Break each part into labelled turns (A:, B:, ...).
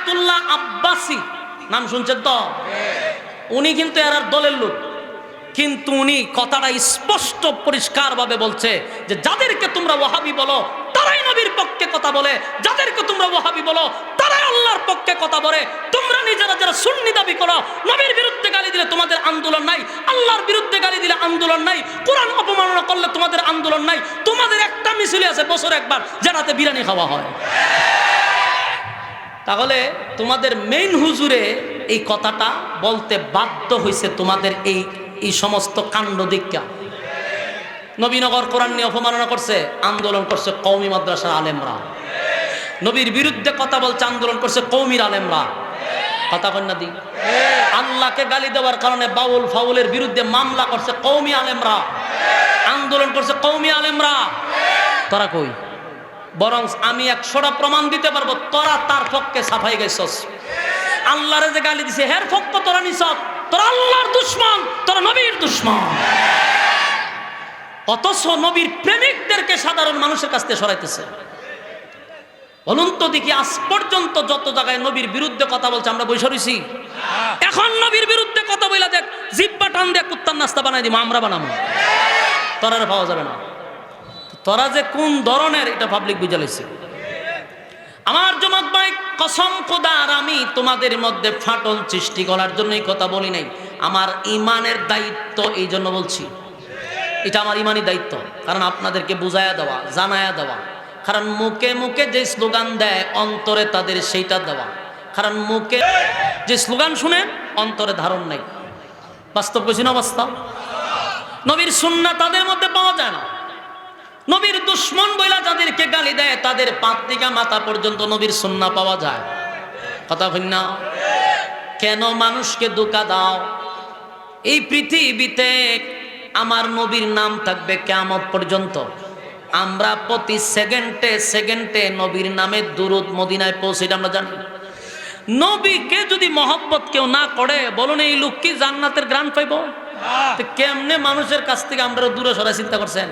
A: Ayatollah Abbasi নাম শুনছেন তো? উনি কিন্তু এর দলের লোক, কিন্তু উনি কথাটা স্পষ্ট পরিষ্কার ভাবে বলছে যে যাদেরকে তোমরা ওয়াহাবি বলো তারাই নবীর পক্ষে কথা বলে, যাদেরকে তোমরা ওয়াহাবি বলো তারাই আল্লাহর পক্ষে কথা বলে। তোমরা নিজেরা যারা সুন্নি দাবি করো, নবীর বিরুদ্ধে গালি দিলে তোমাদের আন্দোলন নাই, আল্লাহর বিরুদ্ধে গালি দিলে আন্দোলন নাই, কোরআন অপমাননা করলে তোমাদের আন্দোলন নাই। তোমাদের একটা মিছিল আছে বছরে একবার, যেটাতে বিরিয়ানি খাওয়া হয়। তাহলে তোমাদের মেইন হুজুরে এই কথাটা বলতে বাধ্য হয়েছে তোমাদের এই সমস্ত কাণ্ড দীক্ষা। নবীনগর কোরআন নিয়ে অপমাননা করছে, আন্দোলন করছে কওমি মাদ্রাসার আলেমরা। নবীর বিরুদ্ধে কথা বলছে, আন্দোলন করছে কওমির আলেমরা। কথা কন্যা দি আল্লাহকে গালি দেওয়ার কারণে বাউল ফাউলের বিরুদ্ধে মামলা করছে কওমি আলেমরা, আন্দোলন করছে কওমি আলেমরা। তোরা কই? বরং আমি 100টা প্রমাণ দিতে পারবো তোরা তার পক্ষে সাফাই গেছস। আল্লাহরে যে গালি দিছে হের পক্ষ তোরা নিছ, তোরা আল্লাহর দুশমন, তোরা নবীর দুশমন। অথচ নবীর প্রেমিকদেরকে সাধারণ মানুষের কাছ থেকে সরাইতেছে। বলুন তো দেখি, আজ পর্যন্ত যত জায়গায় নবীর বিরুদ্ধে কথা বলছে আমরা বসে রইছি? এখন নবীর বিরুদ্ধে কথা বইলা দেখ, জিব্বা টান দিয়ে কুত্তার নাস্তা বানাই দিব, আমরা বানাবো, তোরা পাওয়া যাবে না। তোরা যে কোন ধরনের এটা পাবলিক বুঝে লইছে। আমার জমাত ভাই, কসম খোদার আমি তোমাদের মধ্যে ফাটল সৃষ্টি করার জন্য এই কথা বলি নাই। আমার ইমানের দায়িত্ব, এই জন্য বলছি। এটা আমার ইমানি দায়িত্ব, কারণ আপনাদেরকে বুঝায়া দেওয়া, জানায়া দেওয়া। কারণ মুখে মুখে যে স্লোগান দেয়, অন্তরে তাদের সেইটা দেওয়া। কারণ মুখে যে স্লোগান শুনে অন্তরে ধারণ নাই। বাস্তব কইছি না? বাস্তব। নবীর সুন্নাহ তাদের মধ্যে পাওয়া যায় না। নবীর দুশমন বইলা যাদেরকে গালি দেয় তাদের পা থেকে মাথা পর্যন্ত নবীর সুন্নাহ পাওয়া যায়। কথা বল না? কেন মানুষকে ধোঁকা দাও? এই পৃথিবীতে আমার নবীর নাম থাকবে কিয়ামত পর্যন্ত। আমরা প্রতি সেকেন্ডে সেকেন্ডে নবীর নামে দুরূদ মদিনায় পৌঁছে, আমরা জানি। নবীকে যদি মহব্বত কেউ না করে, বলুন এই লোক কি জান্নাতের গ্রান পাইব? কেমনে মানুষের কাছ থেকে আমরা দূরে সরাই চিন্তা করছেন?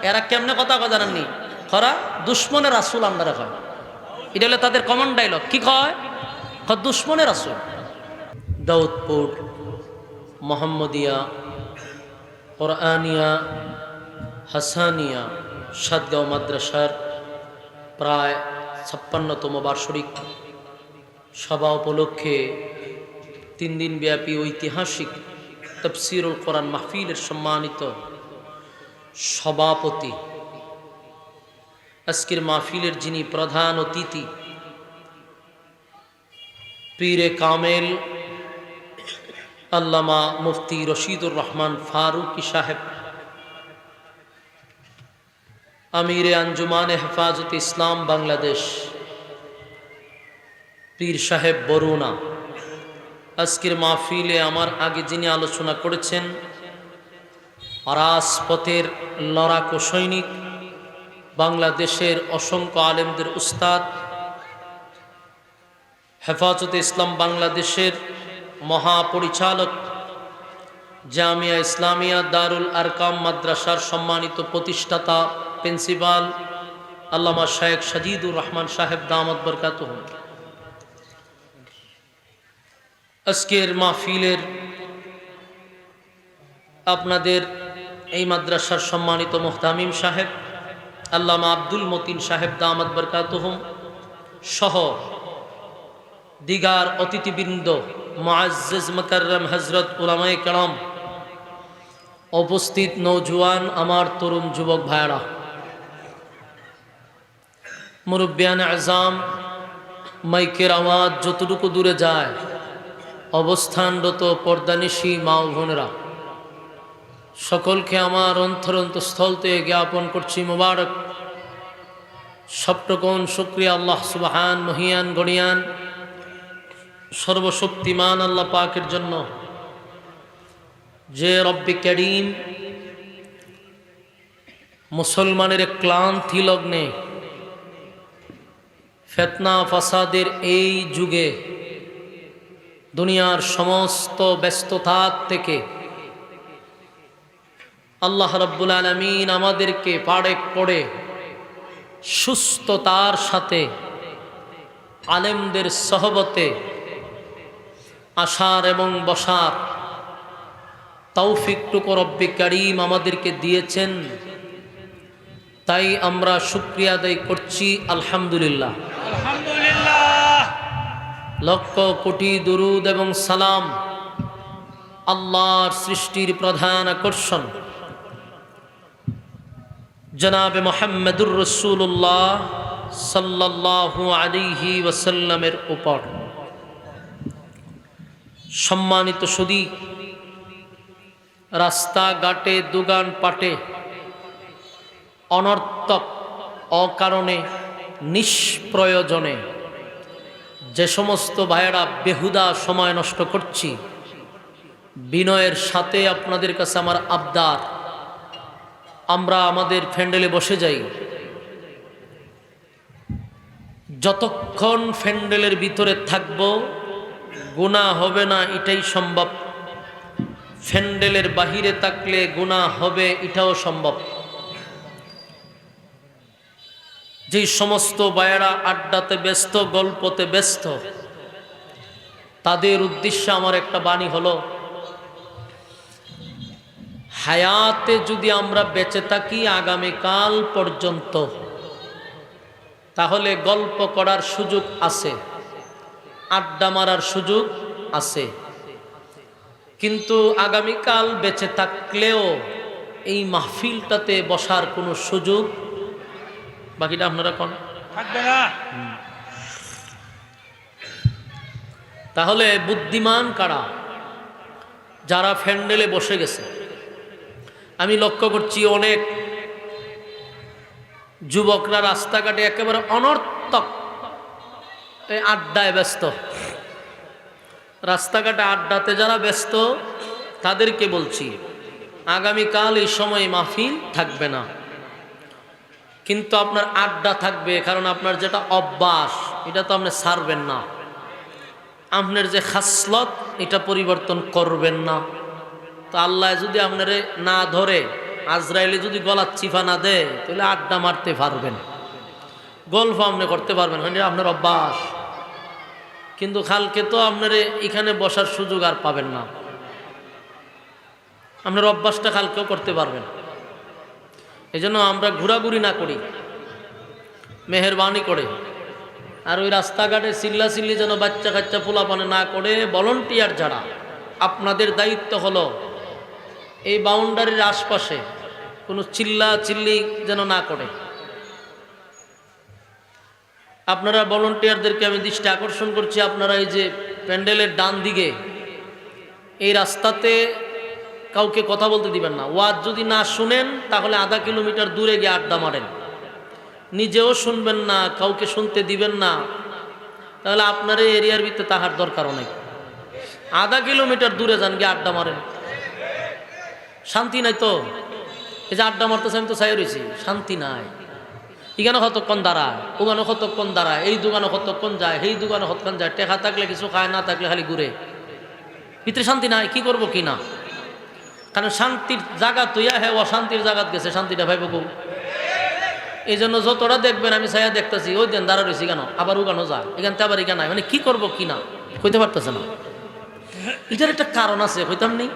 A: এরা কেমনে কথা জানাননি? খরা দুশ্মনের রাসূল আমরা কয়, এটা হলো তাদের কমন ডায়লগ। কি কয়? দুশ্মনের রাসূল। দাউদপুর মোহাম্মদিয়া কোরআনিয়া হাসানিয়া সাতগাঁও মাদ্রাসার প্রায় 56তম বার্ষিক সভা উপলক্ষে 3 দিন ব্যাপী ঐতিহাসিক তাফসীরুল কোরআন মাহফিলের সম্মানিত সভাপতি, আজকের মাহফিলের যিনি প্রধান অতিথি, পীরে কামেল আল্লামা মুফতি রশিদুর রহমান ফারুকি সাহেব, আমিরে আঞ্জুমানে হেফাজত ইসলাম বাংলাদেশ, পীর সাহেব বরুণা। আজকের মাহফিলে আমার আগে যিনি আলোচনা করেছেন, রাজপথের লড়াকু সৈনিক, বাংলাদেশের অসংখ্য আলেমদের উস্তাদ, হেফাজতে ইসলাম বাংলাদেশের মহাপরিচালক, জামিয়া ইসলামিয়া দারুল আরকাম মাদ্রাসার সম্মানিত প্রতিষ্ঠাতা প্রিন্সিপাল আল্লামা শায়েখ সাজিদুর রহমান সাহেব দামাত বরকাতুহুম। আজকের মাহফিলের আপনাদের এই মাদ্রাসার সম্মানিত মুহতামিম সাহেব আল্লামা আব্দুল মতিন সাহেব দামাত বরকাতুহুম সহ দিগার অতিথিবৃন্দ, মুআজ্জিজ মুকাররম হযরত উলামায়ে কেরাম, উপস্থিত নওজোয়ান আমার তরুণ যুবক ভাইরা, মুরব্বিয়ান আযম, মাইকের আওয়াজ যতটুকু দূরে যায়, অবস্থানরত পর্দানিশী মা ও বোনেরা, সকলকে আমার অন্তরস্থল থেকে জ্ঞাপন করছি মুবারক। সবটুকুন শুকরিয়া আল্লাহ সুবহান মহিয়ান গণিয়ান সর্বশক্তিমান আল্লাহ পাকের জন্য, যে রব্বে করিম মুসলমানের ক্লান্তি লগ্নে ফিতনা ফাসাদের এই যুগে দুনিয়ার সমস্ত ব্যস্ততা থেকে আল্লাহ রাব্বুল আলামিন আমাদেরকে পাড়ে পড়ে সুস্থতার সাথে আলেমদের সহবতে আসার এবং বসার তৌফিকটুকু রব্বে কারীম আমাদেরকে দিয়েছেন, তাই আমরা শুকরিয়া আদায় করছি আলহামদুলিল্লাহ।
B: আলহামদুলিল্লাহ।
A: লক্ষ কোটি দুরুদ এবং সালাম আল্লাহর সৃষ্টির প্রধান আকর্ষণ জনাবে মুহাম্মদুর রাসূলুল্লাহ সাল্লাল্লাহু আলাইহি ওয়াসাল্লামের উপর। সম্মানিত সুধী, রাস্তাঘাটে দোকান পাটে অনর্থক অকারণে নিষ্প্রয়োজনে যে সমস্ত ভাইয়েরা বেহুদা সময় নষ্ট করছি, বিনয়ের সাথে আপনাদের কাছে আমার আবদার, আমরা আমাদের প্যান্ডেলে বসে যাই। যতক্ষণ প্যান্ডেলের ভিতরে থাকব গুনাহ হবে না এটাই সম্ভব, প্যান্ডেলের বাহিরে থাকলে গুনাহ হবে এটাও সম্ভব। যে সমস্ত ভাইয়েরা আড্ডাতে ব্যস্ত, গল্পতে ব্যস্ত, তাদের উদ্দেশ্যে আমার একটা বাণী হলো, হায়াতে যদি আমরা বেঁচে থাকি আগামীকাল পর্যন্ত, তাহলে গল্প করার সুযোগ আছে, আড্ডা মারার সুযোগ আছে। কিন্তু আগামীকাল বেঁচে থাকলেও এই মাহফিলটাতে বসার কোনো সুযোগ, বাকিটা আপনারা কোন
B: থাকবে না।
A: তাহলে বুদ্ধিমান কারা? যারা প্যান্ডেলে বসে গেছে। আমি লক্ষ্য করছি অনেক যুবকরা রাস্তাঘাটে একেবারে অনর্থক আড্ডায় ব্যস্ত। রাস্তাঘাটে আড্ডাতে যারা ব্যস্ত তাদেরকে বলছি, আগামীকাল এই সময় মাহফিল থাকবে না, কিন্তু আপনার আড্ডা থাকবে, কারণ আপনার যেটা অভ্যাস এটা তো আপনি ছাড়বেন না, আপনার যে খাসলত এটা পরিবর্তন করবেন না। তো আল্লাহ যদি আপনারে না ধরে, আজরাইলে যদি গলার চিফা না দেয়, তাহলে আড্ডা মারতে পারবেন, গল্প আপনি করতে পারবেন, আপনার অভ্যাস। কিন্তু কালকে তো আপনার এখানে বসার সুযোগ আর পাবেন না, আপনার অভ্যাসটা কালকেও করতে পারবেন। এই জন্য আমরা ঘোরাঘুরি না করি, মেহেরবানি করে। আর ওই রাস্তাঘাটে চিল্লাচিল্লি যেন বাচ্চা কাচ্চা পোলাপানে না করে। ভলান্টিয়ার যারা, আপনাদের দায়িত্ব হলো এই বাউন্ডারির আশপাশে কোনো চিল্লা চিল্লি যেন না করে। আপনারা ভলান্টিয়ারদেরকে আমি দৃষ্টি আকর্ষণ করছি, আপনারা এই যে প্যান্ডেলের ডান দিকে এই রাস্তাতে কাউকে কথা বলতে দিবেন না। ওয়াজ যদি না শুনেন তাহলে আধা কিলোমিটার দূরে গিয়ে আড্ডা মারেন, নিজেও শুনবেন না, কাউকে শুনতে দিবেন না, তাহলে আপনার এই এরিয়ার ভিতরে তাহার দরকারও নেই। আধা কিলোমিটার দূরে যান, গিয়ে আড্ডা মারেন, শান্তি নাই তো। এই যে আড্ডা মারতেছে, আমি তো চাই রয়েছি, শান্তি নাই। এখানে কতক্ষণ দাঁড়ায়, ওখানে কতক্ষণ দাঁড়ায়, এই দোকানে কতক্ষণ যায়, সেই দোকানে কতক্ষণ যায়, টেকা থাকলে কিছু খায়, না থাকলে খালি ঘুরে, ভিতরে শান্তি নাই। কি করবো কি না, কারণ শান্তির জায়গা তুইয়া হ্যাঁ অশান্তির জায়গাত গেছে, শান্তিটা ভাইব কৌ। এই জন্য যতটা দেখবেন আমি ছায়া দেখতেছি, ওই দিন দাঁড়া রয়েছি কেন, আবার ওখানো যায়, এখানতে আবার এখানে নাই, মানে কি করবো কি না কইতে পারতেছে না। এটার একটা কারণ আছে, কইতাম নেই।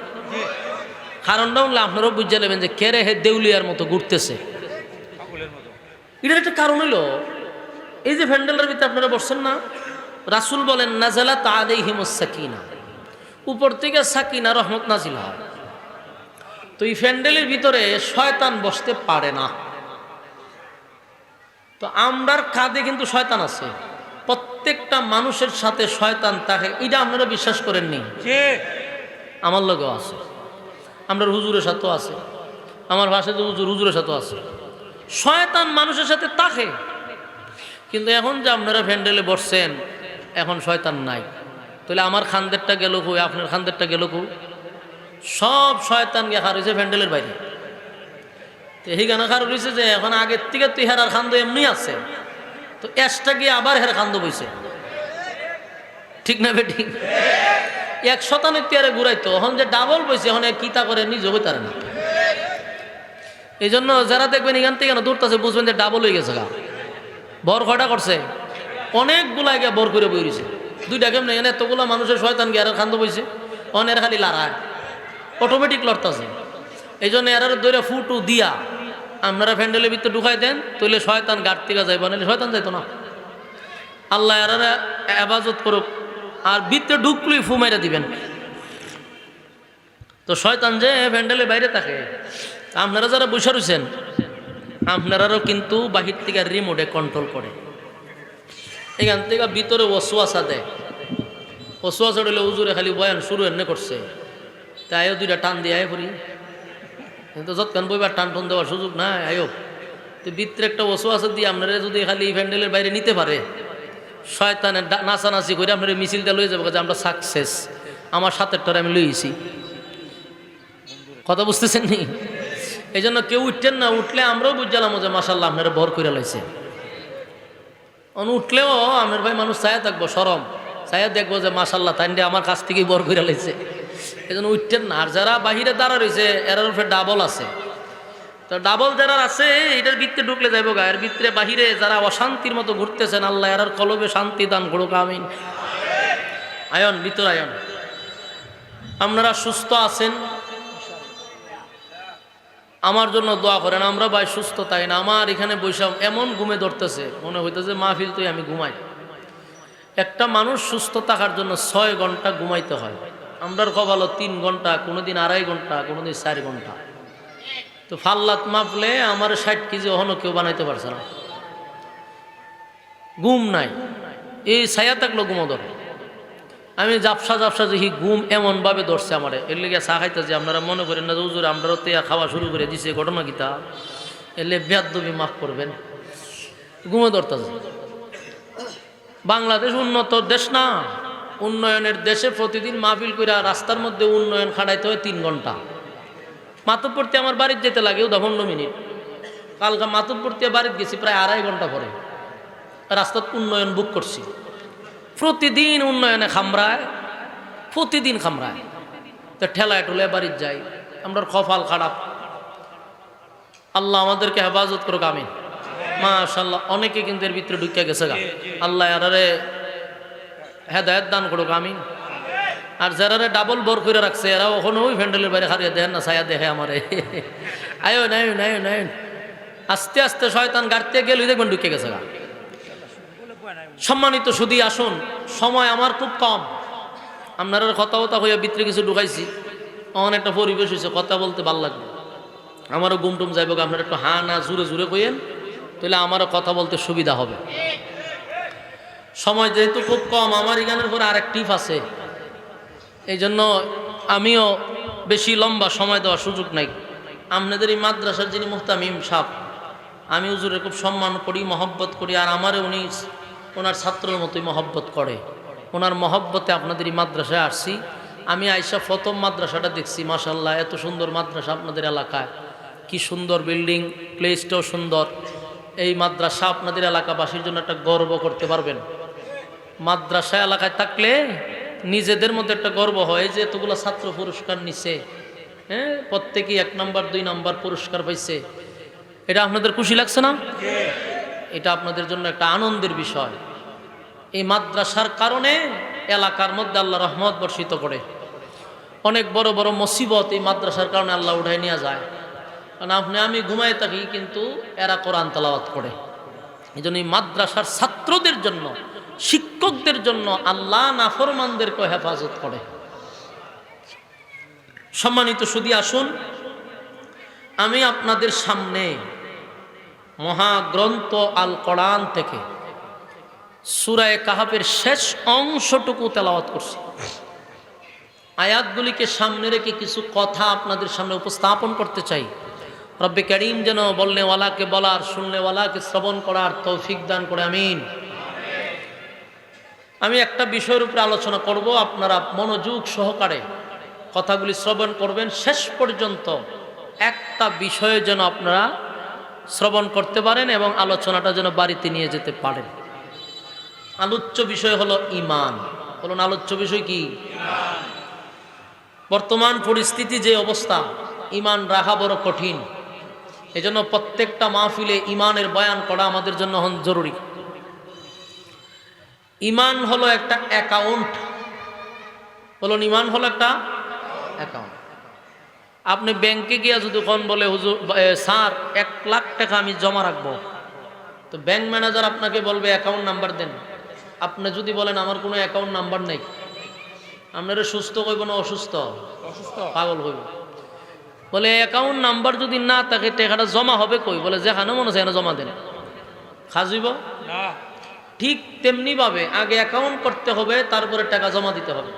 A: কারণটা হলে আপনারাও বুঝে নেবেন যে কেরে হে দেউলিয়ার মতো ঘুরতেছে। এটার একটা কারণ হইল, এই যে প্যান্ডেলের ভিতরে আপনারা বসছেন না, রাসূল বলেন নাজালাত আলাইহিমুস সাকিনা, উপর থেকে সাকিনা রহমত নাজিল হয়। তো এই প্যান্ডেলের ভিতরে শয়তান বসতে পারে না। তো আমরার কাঁধে কিন্তু শয়তান আছে, প্রত্যেকটা মানুষের সাথে শয়তান থাকে, এটা আপনারা বিশ্বাস করেননি? আমার লগেও আছে, আমরা হুজুরের সাথেও আছে, আমার ভাষায় যে হুজুরের সাথেও আছে। শয়তান মানুষের সাথে থাকে, কিন্তু এখন যে আপনারা প্যান্ডেলে বসছেন এখন শয়তান নাই, তাহলে আমার খানদেরটা গেল কই, আপনার খানদেরটা গেল কই? সব শয়তান গিয়ে খার হয়েছে প্যান্ডেলের বাইরে। এই গানা খার হয়েছে যে এখন আগের থেকে তো হেরার খান্দ এমনি আছে, তো এসটা গিয়ে আবার হের খান্দ বইছে, ঠিক না বেটি? এক শতানের তিয়ারে ঘুরাইতো, এখন যে ডাবল বইছে, এখন কি তা করে নিজে হইতারে না। এই জন্য যারা দেখবেন এখান থেকে দূরতাছে, বুঝবেন যে ডাবল হয়ে গেছে গা। বর কয়টা করছে? অনেকগুলা গিয়ে বর করে বইছে দুইটা কেমন এনে এতগুলো মানুষের শয়তান গিয়ে আর খান্দ বইছে অনের খালি লাড়ায় অটোমেটিক লড়তাছে। এই জন্য এরার দৈরা ফুটু দিয়া আপনারা প্যান্ডেলের ভিতরে ঢুকাই দেন তাহলে শয়তান গাড় থেকে যাইব নাহলে শয়তান যাইতো না। আল্লাহ এরারা হেফাজত করুক। আর ভিতরে ঢুকলেই ফু মাইরা দিবেন তো শয়তান যে প্যান্ডেলের বাইরে থাকে। আপনারা যারা বসে রয়েছেন আপনারাও কিন্তু বাহির থেকে রিমোটে কন্ট্রোল করে এখান থেকে ভিতরে ওয়াসওয়াসা দেয়। ওয়াসওয়াসা হইলে হুজুরে খালি বয়ান শুরু এনে করছে তাই আয়ো দুইটা টান দিয়ে আয় পড়ি কিন্তু যতক্ষণ বইবার টান টান দেওয়ার সুযোগ নাই আয়ো তো ভিতরে একটা ওয়াসওয়াসা দিয়ে আপনারা যদি খালি প্যান্ডেলের বাইরে নিতে পারে শয়তানের নাচানাচি করে আপনারা মিছিলটা লয়ে যাবো যে আমরা সাকসেস আমার সাথেরটারে আমি লইছি। কথা বুঝতেছেন নি? এই জন্য কেউ উঠতেন না, উঠলে আমরাও বুঝলাম যে মাশাল্লাহ আপনারা ভর করে লাইছে। উঠলেও আমের ভাই মানুষ চায়া থাকবো সরম চায়া দেখবো যে মাশাল্লাহ তাই আমার কাছ থেকেই বর করে লাইছে। এই জন্য উঠতেন না। আর যারা বাহিরে দাঁড়া রয়েছে এরার উপরে ডাবল আছে তো ডাবল যারা আছে এটার ভিতরে ঢুকলে যাইবো গা। এর ভিতরে বাহিরে যারা অশান্তির মতো ঘুরতেছেন আল্লাহ এরার কলবে শান্তি দান করুক আমিন। আয়ন ভিতর আয়ন। আপনারা সুস্থ আছেন আমার জন্য দোয়া করেন। আমরা ভাই সুস্থ তাই না আমার এখানে বৈশাখ এমন ঘুমে ধরতেছে মনে হইতেছে মাহফিল তুই আমি ঘুমাই। একটা মানুষ সুস্থ থাকার জন্য 6 ঘন্টা ঘুমাইতে হয়। আমরার কপাল 3 ঘন্টা, কোনোদিন 2.5 ঘন্টা, কোনোদিন 4 ঘন্টা। তো ফাল্লাত মাপলে আমার 60 কেজি ওহনো কেউ বানাইতে পারছে না। ঘুম নাই, এই ছায়া থাকলো ঘুমো ধরে। আমি জাপসা জাপসা দেখি ঘুম এমনভাবে ধরছে আমারে। এর লেগে চা খাইতেছি আপনারা মনে করেন না যে হুজুর আমরাও তেয়া খাওয়া শুরু করে দিছে ঘটনা কিতা এলে বেয়াদবি মাফ করবেন। ঘুমে ধরতেছে। বাংলাদেশ উন্নত দেশ না, উন্নয়নের দেশে প্রতিদিন মাহফিল কইরা রাস্তার মধ্যে উন্নয়ন খাটাইতে হয় 3 ঘন্টা। মাতব্বরতে আমার বাড়িতে যেতে লাগে 15 মিনিট। কালকে মাতব্বরতে বাড়িতে গেছি প্রায় 2.5 ঘন্টা পরে। রাস্তার উন্নয়ন বুক করছি। প্রতিদিন উন্নয়নে খামরায়, প্রতিদিন খামরায়। তো ঠেলায় টুলায় বাড়ির যাই। আমরা কপাল খারাপ। আল্লাহ আমাদেরকে হেফাজত করুক আমিন। মাশাআল্লাহ অনেকে কিন্তু এর ভিতরে ঢুকে গেছে গা। আল্লাহ এরারে হেদায়েত দান করুক আমিন। আর যারা ডাবল বর করে রাখছে এরা ওখানে ওই প্যান্ডেলের বাইরে হারিয়ে দেন না, ছায়া দেখে আমারে আয়ো নাই নাই নাই। আস্তে আস্তে শয়তান গাড়তে গেলে দেখবেন ঢুকে গেছে গা। সম্মানিত সুধী আসুন, সময় আমার খুব কম। আপনারা কথা কথা হইয়া ভিতরে কিছু ঢুকাইছি, অনেক একটা পরিবেশ হয়েছে, কথা বলতে ভালো লাগবে। আমারও গুমটুম যাইব, আপনারা একটু হা না জুড়ে জুড়ে কইেন, তাহলে আমারও কথা বলতে সুবিধা হবে। সময় যেহেতু খুব কম, আমার এখানের পরে আরেক টিপ আছে, এই জন্য আমিও বেশি লম্বা সময় দেওয়ার সুযোগ নাই। আপনাদের এই মাদ্রাসার যিনি মুহতামিম সাহেব, আমি হুজুরের খুব সম্মান করি, মহব্বত করি। আর আমারে উনি ওনার ছাত্রের মতোই মহব্বত করে। ওনার মহব্বতে আপনাদের এই মাদ্রাসায় আসছি। আমি আইসা প্রথম মাদ্রাসাটা দেখছি, মাশাআল্লাহ এত সুন্দর মাদ্রাসা আপনাদের এলাকায়, কি সুন্দর বিল্ডিং, প্লেসটাও সুন্দর। এই মাদ্রাসা আপনাদের এলাকাবাসীর জন্য একটা গর্ব করতে পারবেন। মাদ্রাসা এলাকায় থাকলে নিজেদের মধ্যে একটা গর্ব হয় যে এতগুলো ছাত্র পুরস্কার নিছে, হ্যাঁ প্রত্যেকেই 1 নম্বর 2 নম্বর পুরস্কার পাইছে। এটা আপনাদের খুশি লাগছে না? এটা আপনাদের জন্য একটা আনন্দের বিষয়। এই মাদ্রাসার কারণে এলাকার মধ্যে আল্লাহ রহমত বর্ষিত করে। অনেক বড় বড় মুসিবত এই মাদ্রাসার কারণে আল্লাহ উঠাই নিয়ে যায়। কারণ আমি ঘুমাই থাকি কিন্তু এরা কোরআন তেলাওয়াত করে। এই জন্য এই মাদ্রাসার ছাত্রদের জন্য, শিক্ষকদের জন্য আল্লাহ নাফরমানদেরকে হেফাজত করে। সম্মানিত সুধী আসুন, আমি আপনাদের সামনে মহাগ্রন্থ আল কোরআন থেকে সূরা কাহাফের শেষ অংশটুকু তেলাওয়াত করছি। আয়াতগুলিকে সামনে রেখে কিছু কথা আপনাদের সামনে উপস্থাপন করতে চাই। রব্বে কারীম যেন বলনেওয়ালাকে বলার, শুননেওয়ালাকে শ্রবণ করার তৌফিক দান করে আমিন। আমি একটা বিষয়ের উপরে আলোচনা করব, আপনারা মনোযোগ সহকারে কথাগুলি শ্রবণ করবেন। শেষ পর্যন্ত একটা বিষয়ে যেন আপনারা শ্রবণ করতে পারেন এবং আলোচনাটা যেন বাড়িতে নিয়ে যেতে পারেন। আলোচ্য বিষয় হলো ঈমান। বলুন আলোচ্য বিষয় কি? বর্তমান পরিস্থিতি যে অবস্থা, ঈমান রাখা বড় কঠিন। এজন্য প্রত্যেকটা মাহফিলে ঈমানের বয়ান করা আমাদের জন্য জরুরি। ইমান হলো একটা অ্যাকাউন্ট। বলুন, ইমান হলো একটা অ্যাকাউন্ট। আপনি ব্যাংকে গিয়া যদি কোন বলে হুজুর স্যার 1,00,000 টাকা আমি জমা রাখবো, তো ব্যাংক ম্যানেজার আপনাকে বলবে অ্যাকাউন্ট নাম্বার দেন। আপনি যদি বলেন আমার কোনো অ্যাকাউন্ট নাম্বার নেই, আপনারা সুস্থ হইব না অসুস্থ?
B: অসুস্থ।
A: পাগল হইব। বলে অ্যাকাউন্ট নাম্বার যদি না থাকে টাকাটা জমা হবে কই? বলে যেখানে মনে হয় জমা দেন। খাজুইব?
B: না।
A: ঠিক তেমনিভাবে আগে অ্যাকাউন্ট করতে হবে, তারপরে টাকা জমা দিতে হবে।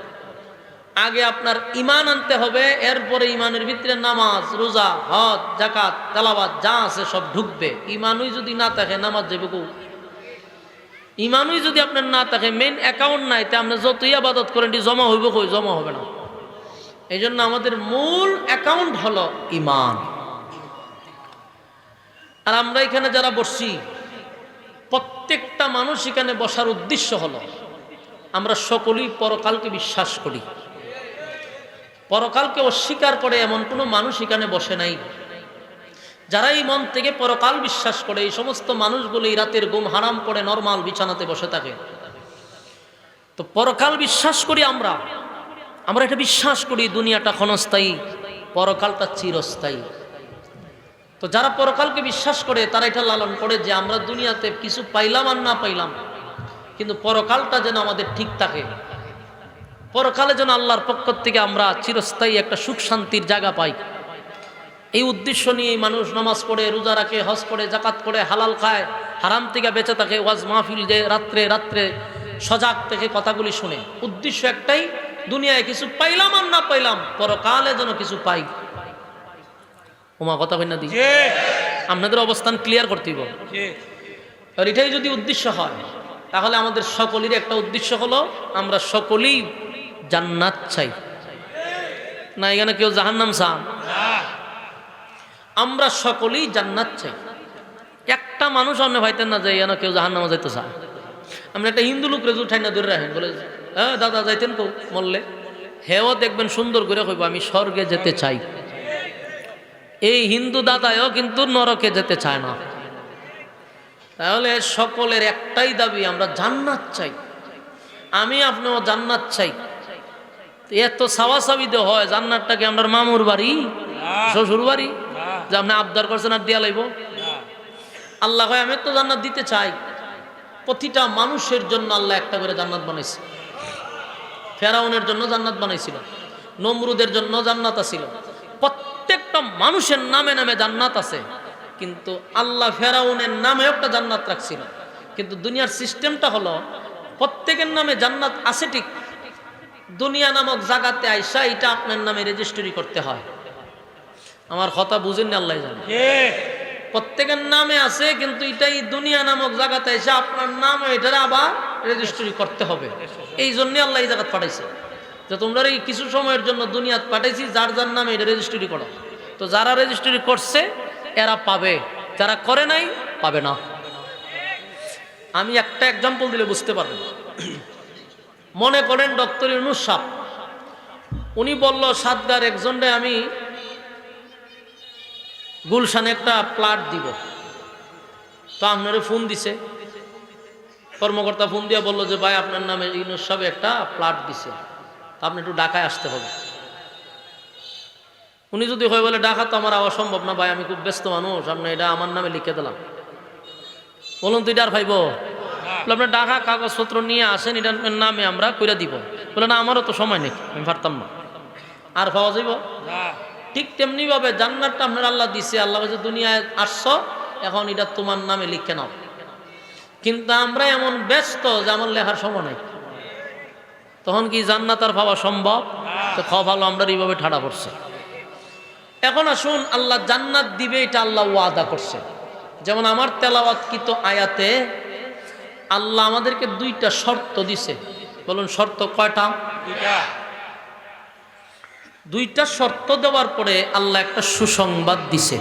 A: আগে আপনার ইমান আনতে হবে, এরপরে ইমানের ভিতরে নামাজ, রোজা, হজ, যাকাত, তেলাওয়াত যা আছে সব ঢুকবে। ইমানই যদি না থাকে নামাজ যাবে কো? ইমানই যদি আপনার না থাকে, মেন অ্যাকাউন্ট নাই, তা আপনি যতই আবাদত করেন জমা হইব কই? জমা হবে না। এই জন্য আমাদের মূল অ্যাকাউন্ট হলো ইমান। আর আমরা এখানে যারা বসছি, প্রত্যেকটা মানুষ এখানে বসার উদ্দেশ্য হলো আমরা সকলেই পরকালকে বিশ্বাস করি। পরকালকে অস্বীকার করে এমন কোনো মানুষ এখানে বসে নাই। যারা এই মন থেকে পরকাল বিশ্বাস করে, এই সমস্ত মানুষগুলো এই রাতের ঘুম হারাম করে নরমাল বিছানাতে বসে থাকে। তো পরকাল বিশ্বাস করি আমরা এটা বিশ্বাস করি দুনিয়াটা ক্ষণস্থায়ী, পরকালটা চিরস্থায়ী। তো যারা পরকালকে বিশ্বাস করে তারা এটা লালন করে যে আমরা দুনিয়াতে কিছু পাইলাম আর না পাইলাম, কিন্তু পরকালটা যেন আমাদের ঠিক থাকে, পরকালে যেন আল্লাহর পক্ষ থেকে আমরা চিরস্থায়ী একটা সুখ শান্তির জায়গা পাই। এই উদ্দেশ্য নিয়ে মানুষ নামাজ পড়ে, রোজা রাখে, হজ করে, যাকাত করে, হালাল খায়, হারাম থেকে বেঁচে থাকে, ওয়াজ মাহফিল যে রাত্রে রাত্রে সজাগ থেকে কথাগুলি শুনে। উদ্দেশ্য একটাই, দুনিয়ায় কিছু পাইলাম আর না পাইলাম, পরকালে যেন কিছু পাই। ওমা কথা কই না দি? আপনাদের অবস্থান ক্লিয়ার করতে হবে। আর এটাই যদি উদ্দেশ্য হয়, তাহলে আমাদের সকলেরই একটা উদ্দেশ্য হলো আমরা সকলেই জান্নাত চাই। না এখানে কেউ জাহান্নাম চান? আমরা সকলেই জান্নাত চাই। একটা মানুষ অন্য ভাইতেন না যে এখানে কেউ জাহান্নামে যাইতে চায়। আমরা একটা হিন্দু লোক রেজু ঠাই না ধরে রাখেন, বলে হ্যাঁ দাদা যাইতেন কেউ মরলে, হেও দেখবেন সুন্দর করে কইব আমি স্বর্গে যেতে চাই। এই হিন্দু দাদাও কিন্তু নরকে যেতে চায় না। তাহলে সকলের একটাই দাবি, আমরা জান্নাত চাই। আমি আপনিও জান্নাত চাই। এত সাওয়াসাবি দে হয়, জান্নাতটাকে আপনার মামুর বাড়ি, শ্বশুর বাড়ি যে আপনি আবদার করছেন আর দিয়া লাইব? আল্লাহ হয় আমি তো জান্নাত দিতে চাই। প্রতিটা মানুষের জন্য আল্লাহ একটা করে জান্নাত বানাইছে। ফেরাউনের জন্য জান্নাত বানাইছিল, নমরুদের জন্য জান্নাত আছিল, প্রত্যেকটা মানুষের নামে নামে জান্নাত আছে। কিন্তু আল্লাহ ফেরাউনের নামে একটা জান্নাত রাখছিল। কিন্তু দুনিয়ার সিস্টেমটা হলো প্রত্যেকের নামে জান্নাত আছে ঠিক, দুনিয়া নামক জায়গাতে আইসা এটা আপনার নামে রেজিস্ট্রি করতে হয়। আমার কথা বুঝেন না? আল্লাহ জানে। প্রত্যেকের নামে আছে, কিন্তু এটাই দুনিয়া নামক জায়গাতে এসে আপনার নামে এটারে আবার রেজিস্ট্রি করতে হবে। এই জন্য আল্লাহ এই জায়গা পাঠাইছে যে তোমরা এই কিছু সময়ের জন্য দুনিয়াত পাঠাইছি, যার যার নামে এটা রেজিস্ট্রি করো। তো যারা রেজিস্ট্রি করছে এরা পাবে, যারা করে নাই পাবে না। আমি একটা এক্সাম্পল দিলে বুঝতে পারবেন। মনে করেন ডক্টর ইউনূস সাহেব, উনি বলল সাতগার একজনরে আমি গুলশানে একটা প্লাট দিব। তো আপনারে ফোন দিছে, কর্মকর্তা ফোন দিয়ে বললো যে ভাই আপনার নামে ইউনূস সাহেব একটা প্লাট দিছে, তা আপনি একটু ঢাকায় আসতে হবে। উনি যদি হয় বলে ঢাকা তো আমার আওয়া সম্ভব না ভাই, আমি খুব ব্যস্ত মানুষ, আপনি এটা আমার নামে লিখে দিলাম। বলুন তো এটা আর ভাইব? আপনার ঢাকা কাগজপত্র নিয়ে আসেন, এটার নামে আমরা কইরা দিব। বলে না আমারও তো সময় নেই, আমি পারতাম না। আর পাওয়া যাইব? ঠিক তেমনি ভাবে জান্নাতটা আপনার আল্লাহ দিছে, আল্লাহ বলছে দুনিয়ায় আসছো, এখন এটা তোমার নামে লিখে নাও। কিন্তু আমরা এমন ব্যস্ত যে আমার লেখার সময় নাই। তখন কি জান্নাত আর পাওয়া সম্ভব? তো ভালো আমরা এইভাবে ঠাড়া পড়ছে। এখন আসুন, আল্লাহ জান্নাত দিবে এটা আল্লাহ ওয়াদা করছে। যেমন আমার তেলাওয়াতকৃত আয়াতে আল্লাহ আমাদেরকে দুইটা শর্ত দিছে। বলুন শর্ত কয়টা? দুইটা শর্ত দেওয়ার পরে আল্লাহ একটা সুসংবাদ দিছে।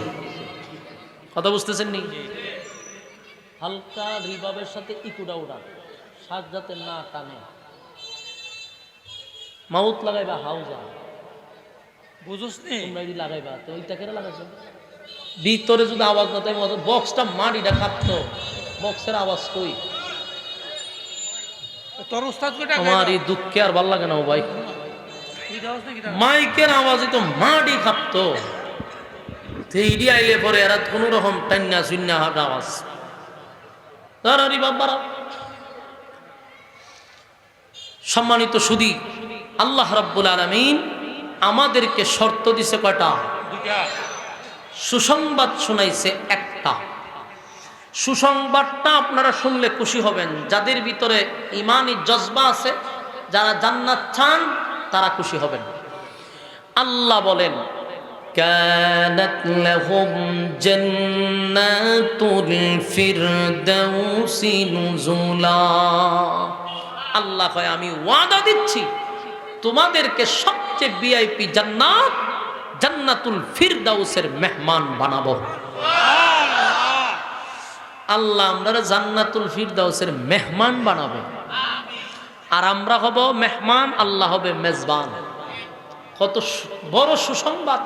A: কথা বুঝতেছেন নি? হালকা রিবাবের সাথে ইকুডা উড়া, শ্বাস যাতে না টানে, মাউথ লাগাইবা হাউজা,
B: বুঝুস নি
A: লাগাইবা। তো ওইটা কেন লাগাইছো? ভিতরে যদি আওয়াজ না থাকে, বক্সটা মাটিটা কাঁপতো, বক্সের আওয়াজ কই?
B: তোর উস্তাদ কইটা
A: আমার এই দুঃখে আর ভাল লাগে না ও ভাই।
B: তুই দাওস নাকি
A: মাইকের আওয়াজে তো মাটি কাঁপতো, এইডি আইলে পরে এরা কোন রকম টান্না চুন্না আওয়াজ দাঁড়ারি বাবারা। সম্মানিত সুধী, আল্লাহ রাব্বুল আলামিন আমাদেরকে শর্ত দিছে কয়টা?
B: দুইটা।
A: সুসংবাদ শোনাইছে একটা। সুসংবাদটা আপনারা শুনলে খুশি হবেন, যাদের ভিতরে ঈমানি জজবা আছে, যারা জান্নাত চান তারা খুশি হবেন। আল্লাহ বলেন, কানাত লাহুম জান্নাতুল ফিরদাউসি নুজুলা। আল্লাহ কয় আমি ওয়াদা দিচ্ছি তোমাদেরকে সবচেয়ে ভিআইপি জান্নাত, জান্নাতুল ফিরদাউসের মেহমান বানাবো। আল্লাহ আমরা জান্নাতুল ফিরদাউসের মেহমান বানাবে, আর আমরা হব মেহমান, আল্লাহ হবে মেজবান। কত বড় সুসংবাদ!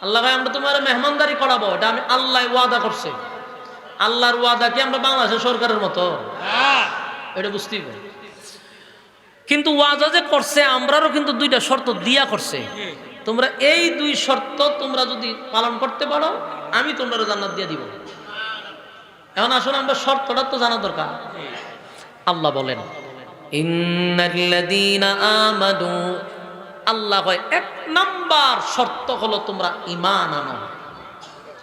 A: আল্লাহ ভাই আমরা তোমার মেহমানদারি করাবো, এটা আমি আল্লাহ ওয়াদা করছে। আল্লাহর ওয়াদা কি আমরা বাংলাদেশের সরকারের মতো? এটা বুঝতেই পারি। কিন্তু ওয়াদা যে করছে আমরারও কিন্তু দুইটা শর্ত দিয়া করছে। তোমরা এই দুই শর্ত তোমরা যদি পালন করতে পারো আমি তোমরা জান্নাত দিয়ে দিব। এখন আসলে আমরা শর্তটা তো জানা দরকার। আল্লাহ বলেন, ইন্নাল্লাযীনা আমানু, আল্লাহ কয় এক নাম্বার শর্ত হলো তোমরা ঈমান আনো।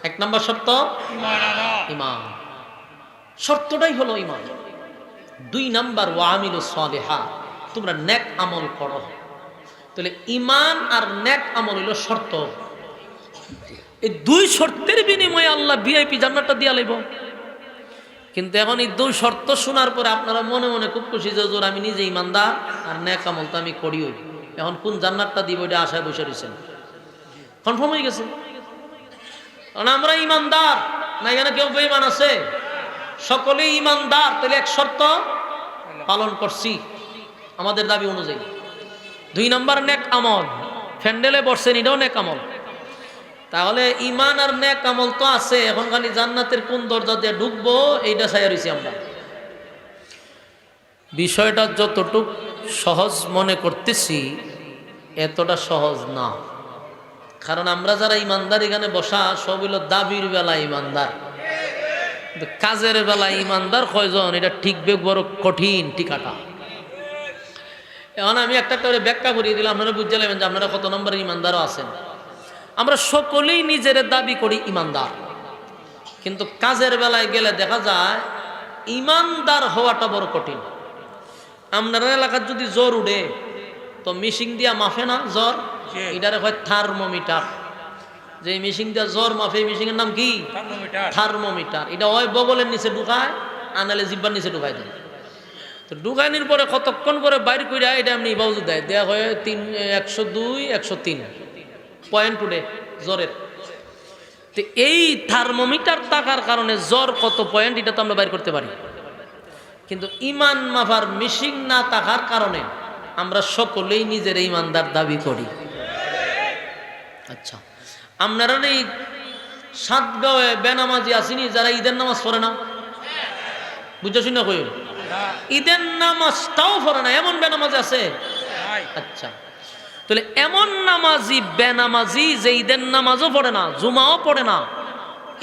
A: এক নাম্বার শর্ত ঈমান, শর্তটাই হলো ঈমান। দুই নাম্বার ওয়া আমিলুস সালিহাত, তোমরা নেক আমল করো। তাহলে ঈমান আর নেক আমল হলো শর্ত। এই দুই শর্তের বিনিময়ে আল্লাহ ভিআইপি জান্নাতটা দিয়া লইব। কিন্তু এখন এই দুই শর্ত শোনার পরে আপনারা মনে মনে খুব খুশি যে হুজুর আমি নিজে ঈমানদার আর নেক আমল তো আমি করিও, এখন কোন জান্নাতটা দিব এটা আশায় বসে রয়েছেন। কনফার্ম হয়ে গেছে, কারণ আমরা ঈমানদার না, এখানে কেউ বেঈমান আছে? সকলেই ঈমানদার। তাহলে এক শর্ত পালন করছি আমাদের দাবি অনুযায়ী। দুই নাম্বার নেক আমল, ফ্যান্ডেলে বসছেন এটাও নেক আমল। তাহলে ঈমান আর নেক আমল তো আছে, এখন খালি জান্নাতের কোন দরজা দিয়ে ঢুকবো এইটা চাইয়া রইছি আমরা। বিষয়টা যতটুক সহজ মনে করতেছি এতটা সহজ না, কারণ আমরা যারা ঈমানদার এখানে বসা সব হইল দাবির বেলা ঈমানদার, কাজের বেলা ঈমানদার কয়জন এটা ঠিকবে বড় কঠিন টিকাটা। এখন আমি একটা করে ব্যাখ্যা করিয়ে দিলাম, আপনারা বুঝতে নেবেন যে আপনারা কত নম্বরের ঈমানদারও আছেন। আমরা সকলেই নিজের দাবি করি ঈমানদার, কিন্তু কাজের বেলায় গেলে দেখা যায় ঈমানদার হওয়াটা বড় কঠিন। আপনার এলাকার যদি জ্বর উঠে তো মিশিং দিয়া মাফে না জ্বর, এটারে হয় থার্মোমিটার। যে মিশিং দিয়া জ্বর মাফে, মিশিং এর নাম কি? থার্মোমিটার। এটা হয় বগলের নিচে ঢুকায়, আনালে জিব্বার নিচে ঢুকাই দেয়। তো ঢুকাইনির পরে কতক্ষণ করে বাইর কইরা এটা এমনি বাউজু দেয়, দেয়া হয় 102 103 পয়েন্ট উঠে জ্বরের। তো এই থার্মোমিটার থাকার কারণে জ্বর কত পয়েন্ট এটা তো আমরা বাইর করতে পারি, কিন্তু ঈমান মাফার মিশিং না থাকার কারণে আমরা সকলেই নিজের ঈমানদার দাবি করি। আচ্ছা, আপনারা এই সাতগাঁওয়ে বেনামাজি আসেনি যারা ঈদের নামাজ পড়ে না? বুঝতে শুনে কই ঈদের নামাজটাও পড়ে না, এমন বেনামাজি আছে? আচ্ছা, তাহলে এমন নামাজি বেনামাজি যে ঈদের নামাজও পড়ে না, জুমাও পড়ে না,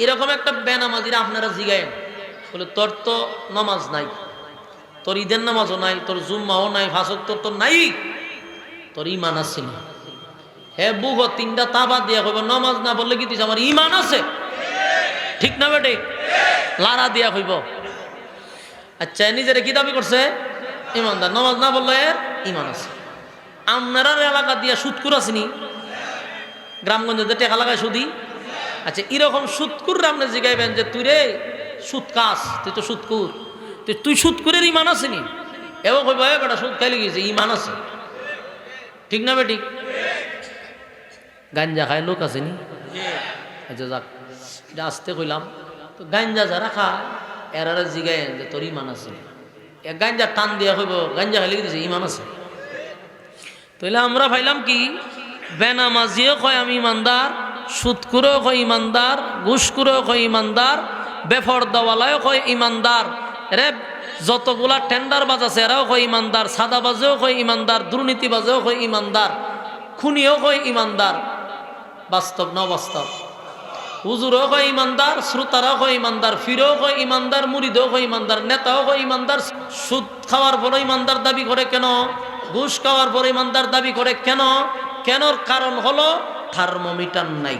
A: এরকম একটা বেনামাজিরা আপনারা জিগায়েন বলে তোর তো নামাজ নাই, তোর ঈদের নামাজও নাই, তোর জুম্মাও নাই, ফাঁসক তোর নাই, তোর ঈমান আছে না? হে বুহ তিনটা তাবা দিয়া কইব নামাজ না বললে কি আমার ঈমান আছে? ঠিক না বেটে? লারা দিয়া কইব। আচ্ছা, নিজের কি দাবি করছে? ঈমানদার। নামাজ না বললে এর ঈমান আছে। আপনার এলাকা দিয়া সুদকুর আসেনি? গ্রামগঞ্জে টেকা লাগায় সুদি। আচ্ছা, এরকম সুদকুর আপনি জিগাইবেন যে তুই রে সুদ কাস, তুই তো সুদকুর, তুই সুদকুরের ঈমান আসেনি? এও কইব এ বেটা সুদ খাইলে গেছে, ঈমান আছে। ঠিক না বেটি? গাঞ্জা খায় লোক আসেনি? আচ্ছা যাক, এটা আসতে কইলাম। তো গাঞ্জা যারা খায় এরা জিগাইন যে তোর ঈমান আছে। গাঞ্জা টান দিয়া কইব গাঞ্জা খাইলে গেছে ঈমান আছে। তাহলে আমরা ভাইলাম কি বেনামাজিও কয় আমি ইমানদার, সুদকুরেও কয় ইমানদার, ঘুষকুরেও কয় ইমানদার, বেফরদাওয়ালাও কয় ইমানদার। রে যতগুলা টেন্ডারবাজ আছে এরাও হয় ইমানদার, সাদাবাজেও হয় ইমানদার, দুর্নীতিবাজেও হয় ইমানদার, খুনিও হয় ইমানদার। বাস্তব না বাস্তব? হুজুরও হয় ইমানদার, শ্রোতারাও হয় ইমানদার, ফিরেও হয় ইমানদার, মুরিদও হয় ইমানদার, নেতাও হয় ইমানদার। সুদ খাওয়ার পরে ইমানদার দাবি করে কেন? ঘুষ খাওয়ার পরে ইমানদার দাবি করে কেন? কেনর কারণ হলো থার্মোমিটার নাই।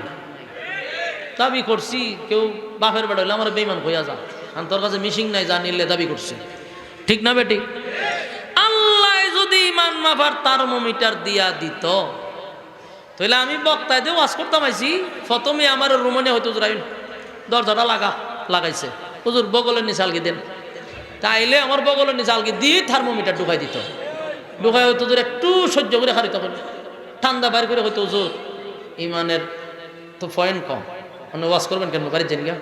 A: দাবি করছি, কেউ বাপের বেড়া হইলে আমার বেইমান হইয়া যা, তোর কাছে মিশিং নাই, যা নিলে দাবি করছে। ঠিক না বেটি? আল্লাহ যদি ইমান মাপার থার্মোমিটার দিয়া দিত, তাহলে আমি বক্তায় দিয়ে ওয়াজ করতাম আইছি, প্রথমে আমার রুমনে হয়তো দরজাটা লাগাইছে, হুজুর বগলের নিচে আলগি দেন, তাইলে আমার বগলের নিচে আলগি দিয়ে থার্মোমিটার ঢুকাই দিত। ঢুকাই হয়তো একটু সহ্য করে হারি, তখন ঠান্ডা বাইর করে হয়তো হুজুর ইমানের তো পয়েন্ট কম, মানে ওয়াজ করবেন কেন বাড়ির জানি গা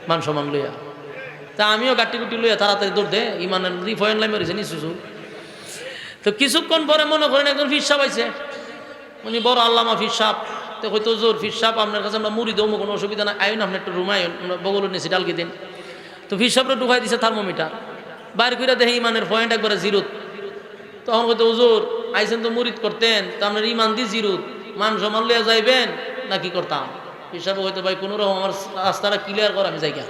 A: মান সম্মান লইয়া। তা আমিও গাটি গুটি লইয়া তাড়াতাড়ি দৌড় দে, ইমানের পয়েন্ট লাই মেরেছে নিশুসু। তো কিছুক্ষণ পরে মনে করেন একজন ফির সাহেব আইছে, উনি বড় আল্লামা ফির সাহেব। তো হয়তো জোর ফির সাহেব আপনার কাছে আমরা মুড়ি দেবো, কোনো অসুবিধা নাই, আইন আপনি একটু রুমাই বগলের নিচে ডালকি দিন। তো ফির সাহেবরা ঢুকাই দিছে থার্মোমিটার, বাইর করে দেখে ইমানের পয়েন্ট একবারে জিরোত। তখন হয়তো হুজুর আইসেন তো মুরিদ করতেন, তো আপনার ইমান দিয়ে জিরোত, মান সম্মান লইয়া যাইবেন না কি করতাম? ফির সাহেব হয়তো ভাই কোনো রকম আমার রাস্তাটা ক্লিয়ার কর, আমি যাইগা।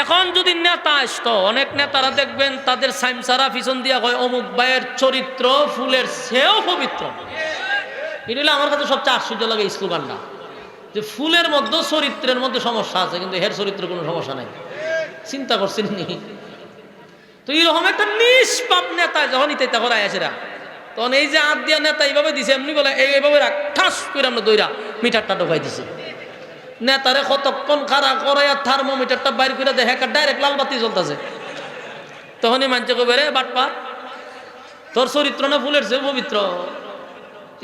A: এখন যদি নেতা আসতো, অনেক নেতারা দেখবেন তাদের সাইমসারা পিছন দিয়া কয় অমুক ভাইয়ের চরিত্র ফুলের চেয়েও পবিত্র। এটা হলে আমার কাছে সবচেয়ে আশ্চর্য লাগে স্লোগানটা, যে ফুলের মধ্যে চরিত্রের মধ্যে সমস্যা আছে, কিন্তু হের চরিত্রের কোনো সমস্যা নাই। চিন্তা করছেন নি? তো এইরকম একটা নিষ্পাপ নেতা যখন ইতা করে আসেরা, তখন এই যে হাত দিয়া নেতা এইভাবে দিছে, এমনি বলে এইভাবে রাখ, ঠাস করে আমরা দইরা মিটারটা ঢোকাই দিছে। নেতারে কতক্ষণ খাড়া করাইয়া থার্মোমিটারটা বাইর করে দেখে ডাইরেক্ট লাল বাতি জ্বলতেছে। তখনই মানছে কবে রে বাটপা, তোর চরিত্র না ফুলের চেয়ে পবিত্র,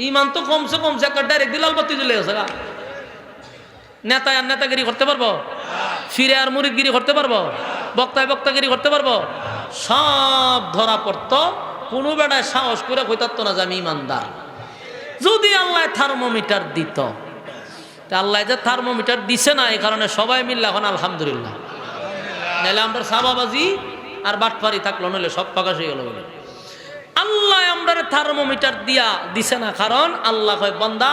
A: ইমান তো কমছে কমছে, একটা ডাইরেক্ট লাল বাতি জ্বলে গেছে। নেতায় আর নেতাগিরি করতে পারবো? ফিরে আর মুরিদগিরি করতে পারবো? বক্তায় বক্তাগিরি করতে পারবো? সব ধরা পড়তো, কোনো বেড়ায় সাহস করে কইতাতো না যে আমি ইমানদার। যদি আল্লাহ থার্মোমিটার দিত, আল্লাহ যে থার্মোমিটার দিছে না, এই কারণে সবাই মিললে এখন আলহামদুলিল্লাহ। নাহলে আমরা সাবাবাজি আর বাটপারি থাকলো, নইলে সব প্রকাশ হয়ে গেল। আল্লাহ আমরা থার্মোমিটার দিয়া দিছে না, কারণ আল্লাহ কয় বান্দা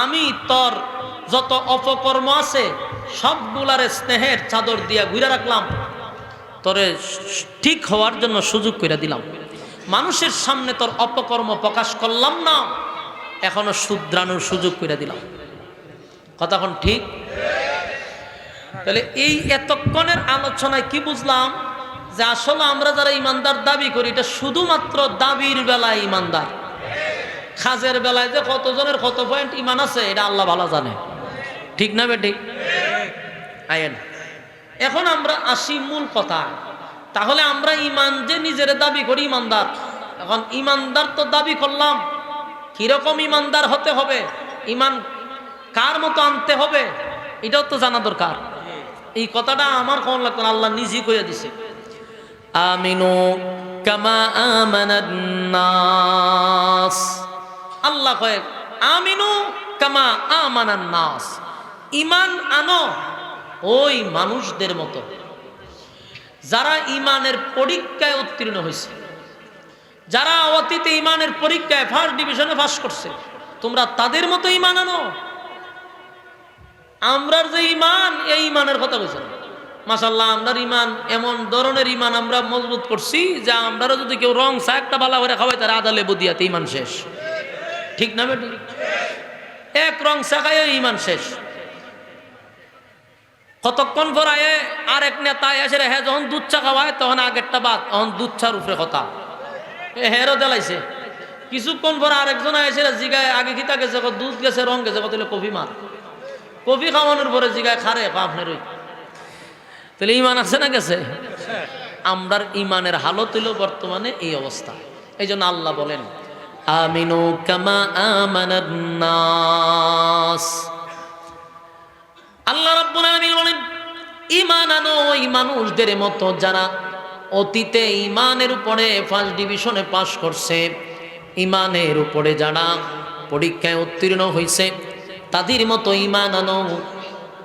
A: আমি তোর যত অপকর্ম আছে সবগুলারে স্নেহের চাদর দিয়া ঘুরে রাখলাম, তোরে ঠিক হওয়ার জন্য সুযোগ করে দিলাম। মানুষের সামনে তোর অপকর্ম প্রকাশ করলাম না, এখনো শুধরানোর সুযোগ করে দিলাম। কথাক্ষণ ঠিক? তাহলে এই এতক্ষণের আলোচনায় কি বুঝলাম? যে আসলে আমরা যারা ইমানদার দাবি করি, এটা শুধুমাত্র দাবির বেলায় ইমানদার। কাজের বেলায় যে কতজনের কত পয়েন্ট ইমান আছে এটা আল্লাহ ভালো জানে। ঠিক না বেটি? আয়েন এখন আমরা আসি মূল কথা। তাহলে আমরা ইমান যে নিজের দাবি করি ইমানদার, এখন ইমানদার তো দাবি করলাম, কিরকম ইমানদার হতে হবে, ইমান কার মতো আনতে হবে, এটাও তো জানা দরকার। এই কথাটা আমার কোন লাগতো না, আল্লাহ নিজেই কইয়া দিছে, আমিনু কামা আমানান নাস। আল্লাহ কয় আমিনু কামা আমানান নাস, ইমান আনো ওই মানুষদের মতো যারা ইমানের পরীক্ষায় উত্তীর্ণ হয়েছে, যারা অতীতে ইমানের পরীক্ষায় ফার্স্ট ডিভিশনে পাস করছে, তোমরা তাদের মতো ইমান আনো। আমরার যে ইমান, এই ইমানের কথা বলছেন মাশাআল্লাহ, আমরার ইমান এমন ধরনের ইমান আমরা মজবুত করছি যে আমরা যদি কেউ রং চা একটা বালা করে খাওয়াই, তার আদা লেবু দিয়াতে ইমান শেষ। ঠিক না বেটি? এক রং চা খাই ইমান শেষ। কতক্ষণ পর আয়ে আর এক নেতা এসে হ্যাঁ যখন দুধ চা খাওয়ায় তখন আগেরটা বাদ, তখন দুধ চার উপরে কথা হেরও দেলাইছে। কিছুক্ষণ পর আরেকজন এসে জিগায় আগে খিতা গেছে, দুধ গেছে, রং গেছে, কত কফি মার, কফি খাওয়ানোর পরে জিগায় খারে আপনার ওই। তাহলে ইমান আছে না গেছে? আমরার ইমানের হালত হইল বর্তমানে এই অবস্থা। এই জন্য আল্লাহ বলেন আমিনু কামা আমানান নাস। আল্লাহ রাব্বুল আলামিন বলেন ঈমান আনো ওই মানুষদের মতো যারা অতীতে ঈমানের উপরে ফার্স্ট ডিভিশনে পাস করছে, ঈমানের উপরে যারা পরীক্ষায় উত্তীর্ণ হয়েছে, তাদের মতো ঈমান আনো।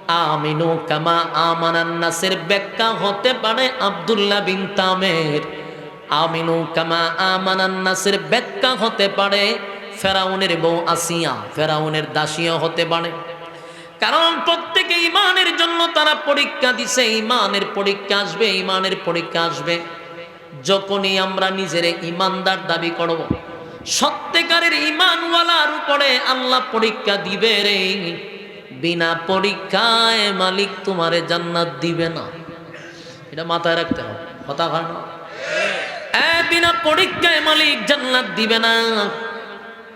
A: আমিনু কামা আমানান নাসের ব্যাখ্যা হতে পারে আব্দুল্লাহ বিন তামের। আমিনু কামা আমানান নাসের ব্যাখ্যা হতে পারে ফেরাউনের বউ আসিয়া, ফেরাউনের দাসীও হতে পারে। কারণ প্রত্যেকে ইমানের জন্য তারা পরীক্ষা দিছে, ইমানের পরীক্ষা আসবে, ইমানের পরীক্ষা আসবে। যখনই আমরা নিজের ইমানদার দাবি করব, সত্যিকারের ইমানওয়ালার উপরে আল্লাহ পরীক্ষা দিবে রে। বিনা পরীক্ষায় মালিক তোমারে জান্নাত দিবে না, এটা মাথায় রাখতে হবে। কথা হয় না? বিনা পরীক্ষায় মালিক জান্নাত দিবে না।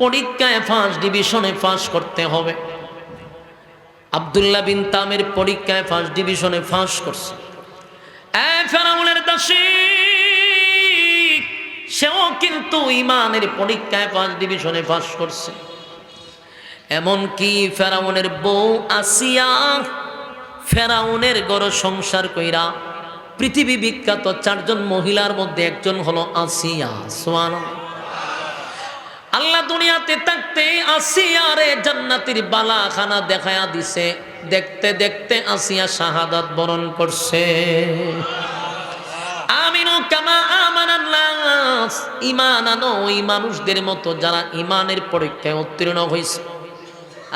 A: পরীক্ষায় ফার্স্ট ডিভিশনে পাস করতে হবে। আব্দুল্লাহ বিন তামের পরীক্ষায় ফার্স্ট ডিভিশনে পাস করছে। ফেরাউনের দাসী সেও কিন্তু ইমানের পরীক্ষায় ফার্স্ট ডিভিশনে পাস করছে। এমনকি ফেরাউনের বউ আসিয়া ফেরাউনের গড় সংসার কইরা পৃথিবী বিখ্যাত 4 জন মহিলার মধ্যে একজন হলো আসিয়া। সুবহানাল্লাহ। আল্লাহ দুনিয়াতে থাকতে আসিয়ারে জান্নাতের বালাখানা দেখায়া দিছে। দেখতে দেখতে আসিয়া শাহাদাত বরণ করছে। আমিনু কামা আমানান নাস, ঈমান আনো ওই মানুষদের মতো যারা ঈমানের পরীক্ষায় উত্তীর্ণ হয়েছে।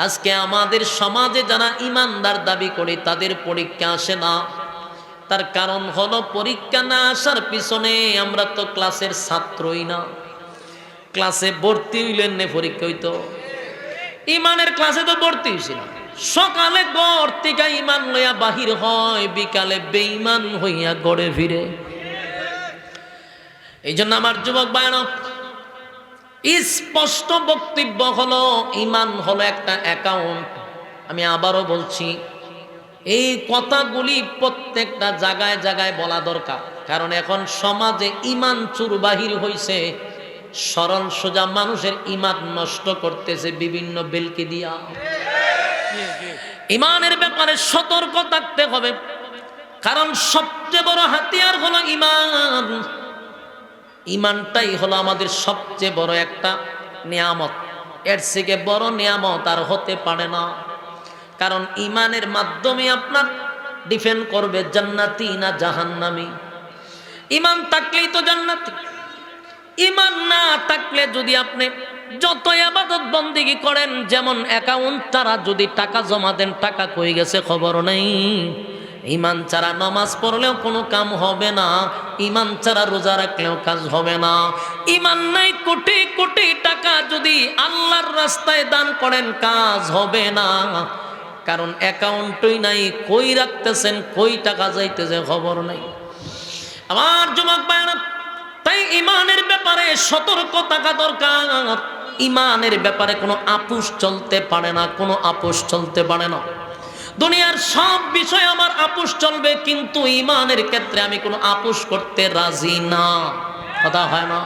A: আজকে আমাদের সমাজে যারা ঈমানদার দাবি করে তাদের পরীক্ষা আসে না। তার কারণ হলো পরীক্ষা না আসার পিছনে আমরা তো ক্লাসের ছাত্রই না। ক্লাসে ভর্তি হইলেন না পরীক্ষা হইতো? ইমানের ক্লাসে তো ভর্তি হইছি না। সকালে ঘর থেকে ইমান লইয়া বাহির হয়, বিকালে বেঈমান হইয়া ঘরে ফিরে। এই জন্য আমার যুবক ভাইরা, স্পষ্ট বক্তব্য হলো ইমান হলো একটা অ্যাকাউন্ট। আমি আবারও বলছি, এই কথাগুলি প্রত্যেকটা জায়গায় জায়গায় বলা দরকার। কারণ এখন সমাজে ইমান চুর বাহির হইছে, সরল সোজা মানুষের ইমান নষ্ট করতেছে বিভিন্ন বেলকি দিয়া। ইমানের ব্যাপারে সতর্ক থাকতে হবে, কারণ সবচেয়ে বড় হাতিয়ার হলো ইমান। ইমানটাই হলো আমাদের সবচেয়ে বড় একটা নিয়ামত। এর থেকে বড় নিয়ামত আর হতে পারে না। কারণ ইমানের মাধ্যমে আপনার ডিফেন্ড করবে জান্নাতি না জাহান্নামী। ইমান থাকলেই তো জান্নাতি। ইমান না থাকলে যদি আপনি যত ইবাদত বন্দেগী করেন, যেমন অ্যাকাউন্ট তারা যদি টাকা জমা দেন, টাকা কই গেছে খবর নেই। ইমান ছাড়া নামাজ পড়লেও কোনো কাম হবে না, ইমান ছাড়া রোজা রাখলেও কাজ হবে না। ইমান নাই, কোটি কোটি টাকা যদি আল্লাহর রাস্তায় দান করেন কাজ হবে না। কারণ অ্যাকাউন্টই নাই, কই রাখতেছেন, কই টাকা যাইতেছে খবর নাই। আমার যুবক ভাইরা, তাই ইমানের ব্যাপারে সতর্ক থাকা দরকার। ইমানের ব্যাপারে কোনো আপোষ চলতে পারে না, কোনো আপোষ চলতে পারে না। দুনিয়ার সব বিষয় আমার আপোষ চলবে, কিন্তু ইমানের ক্ষেত্রে আমি কোনো আপোষ করতে রাজি না। কথা হয় না?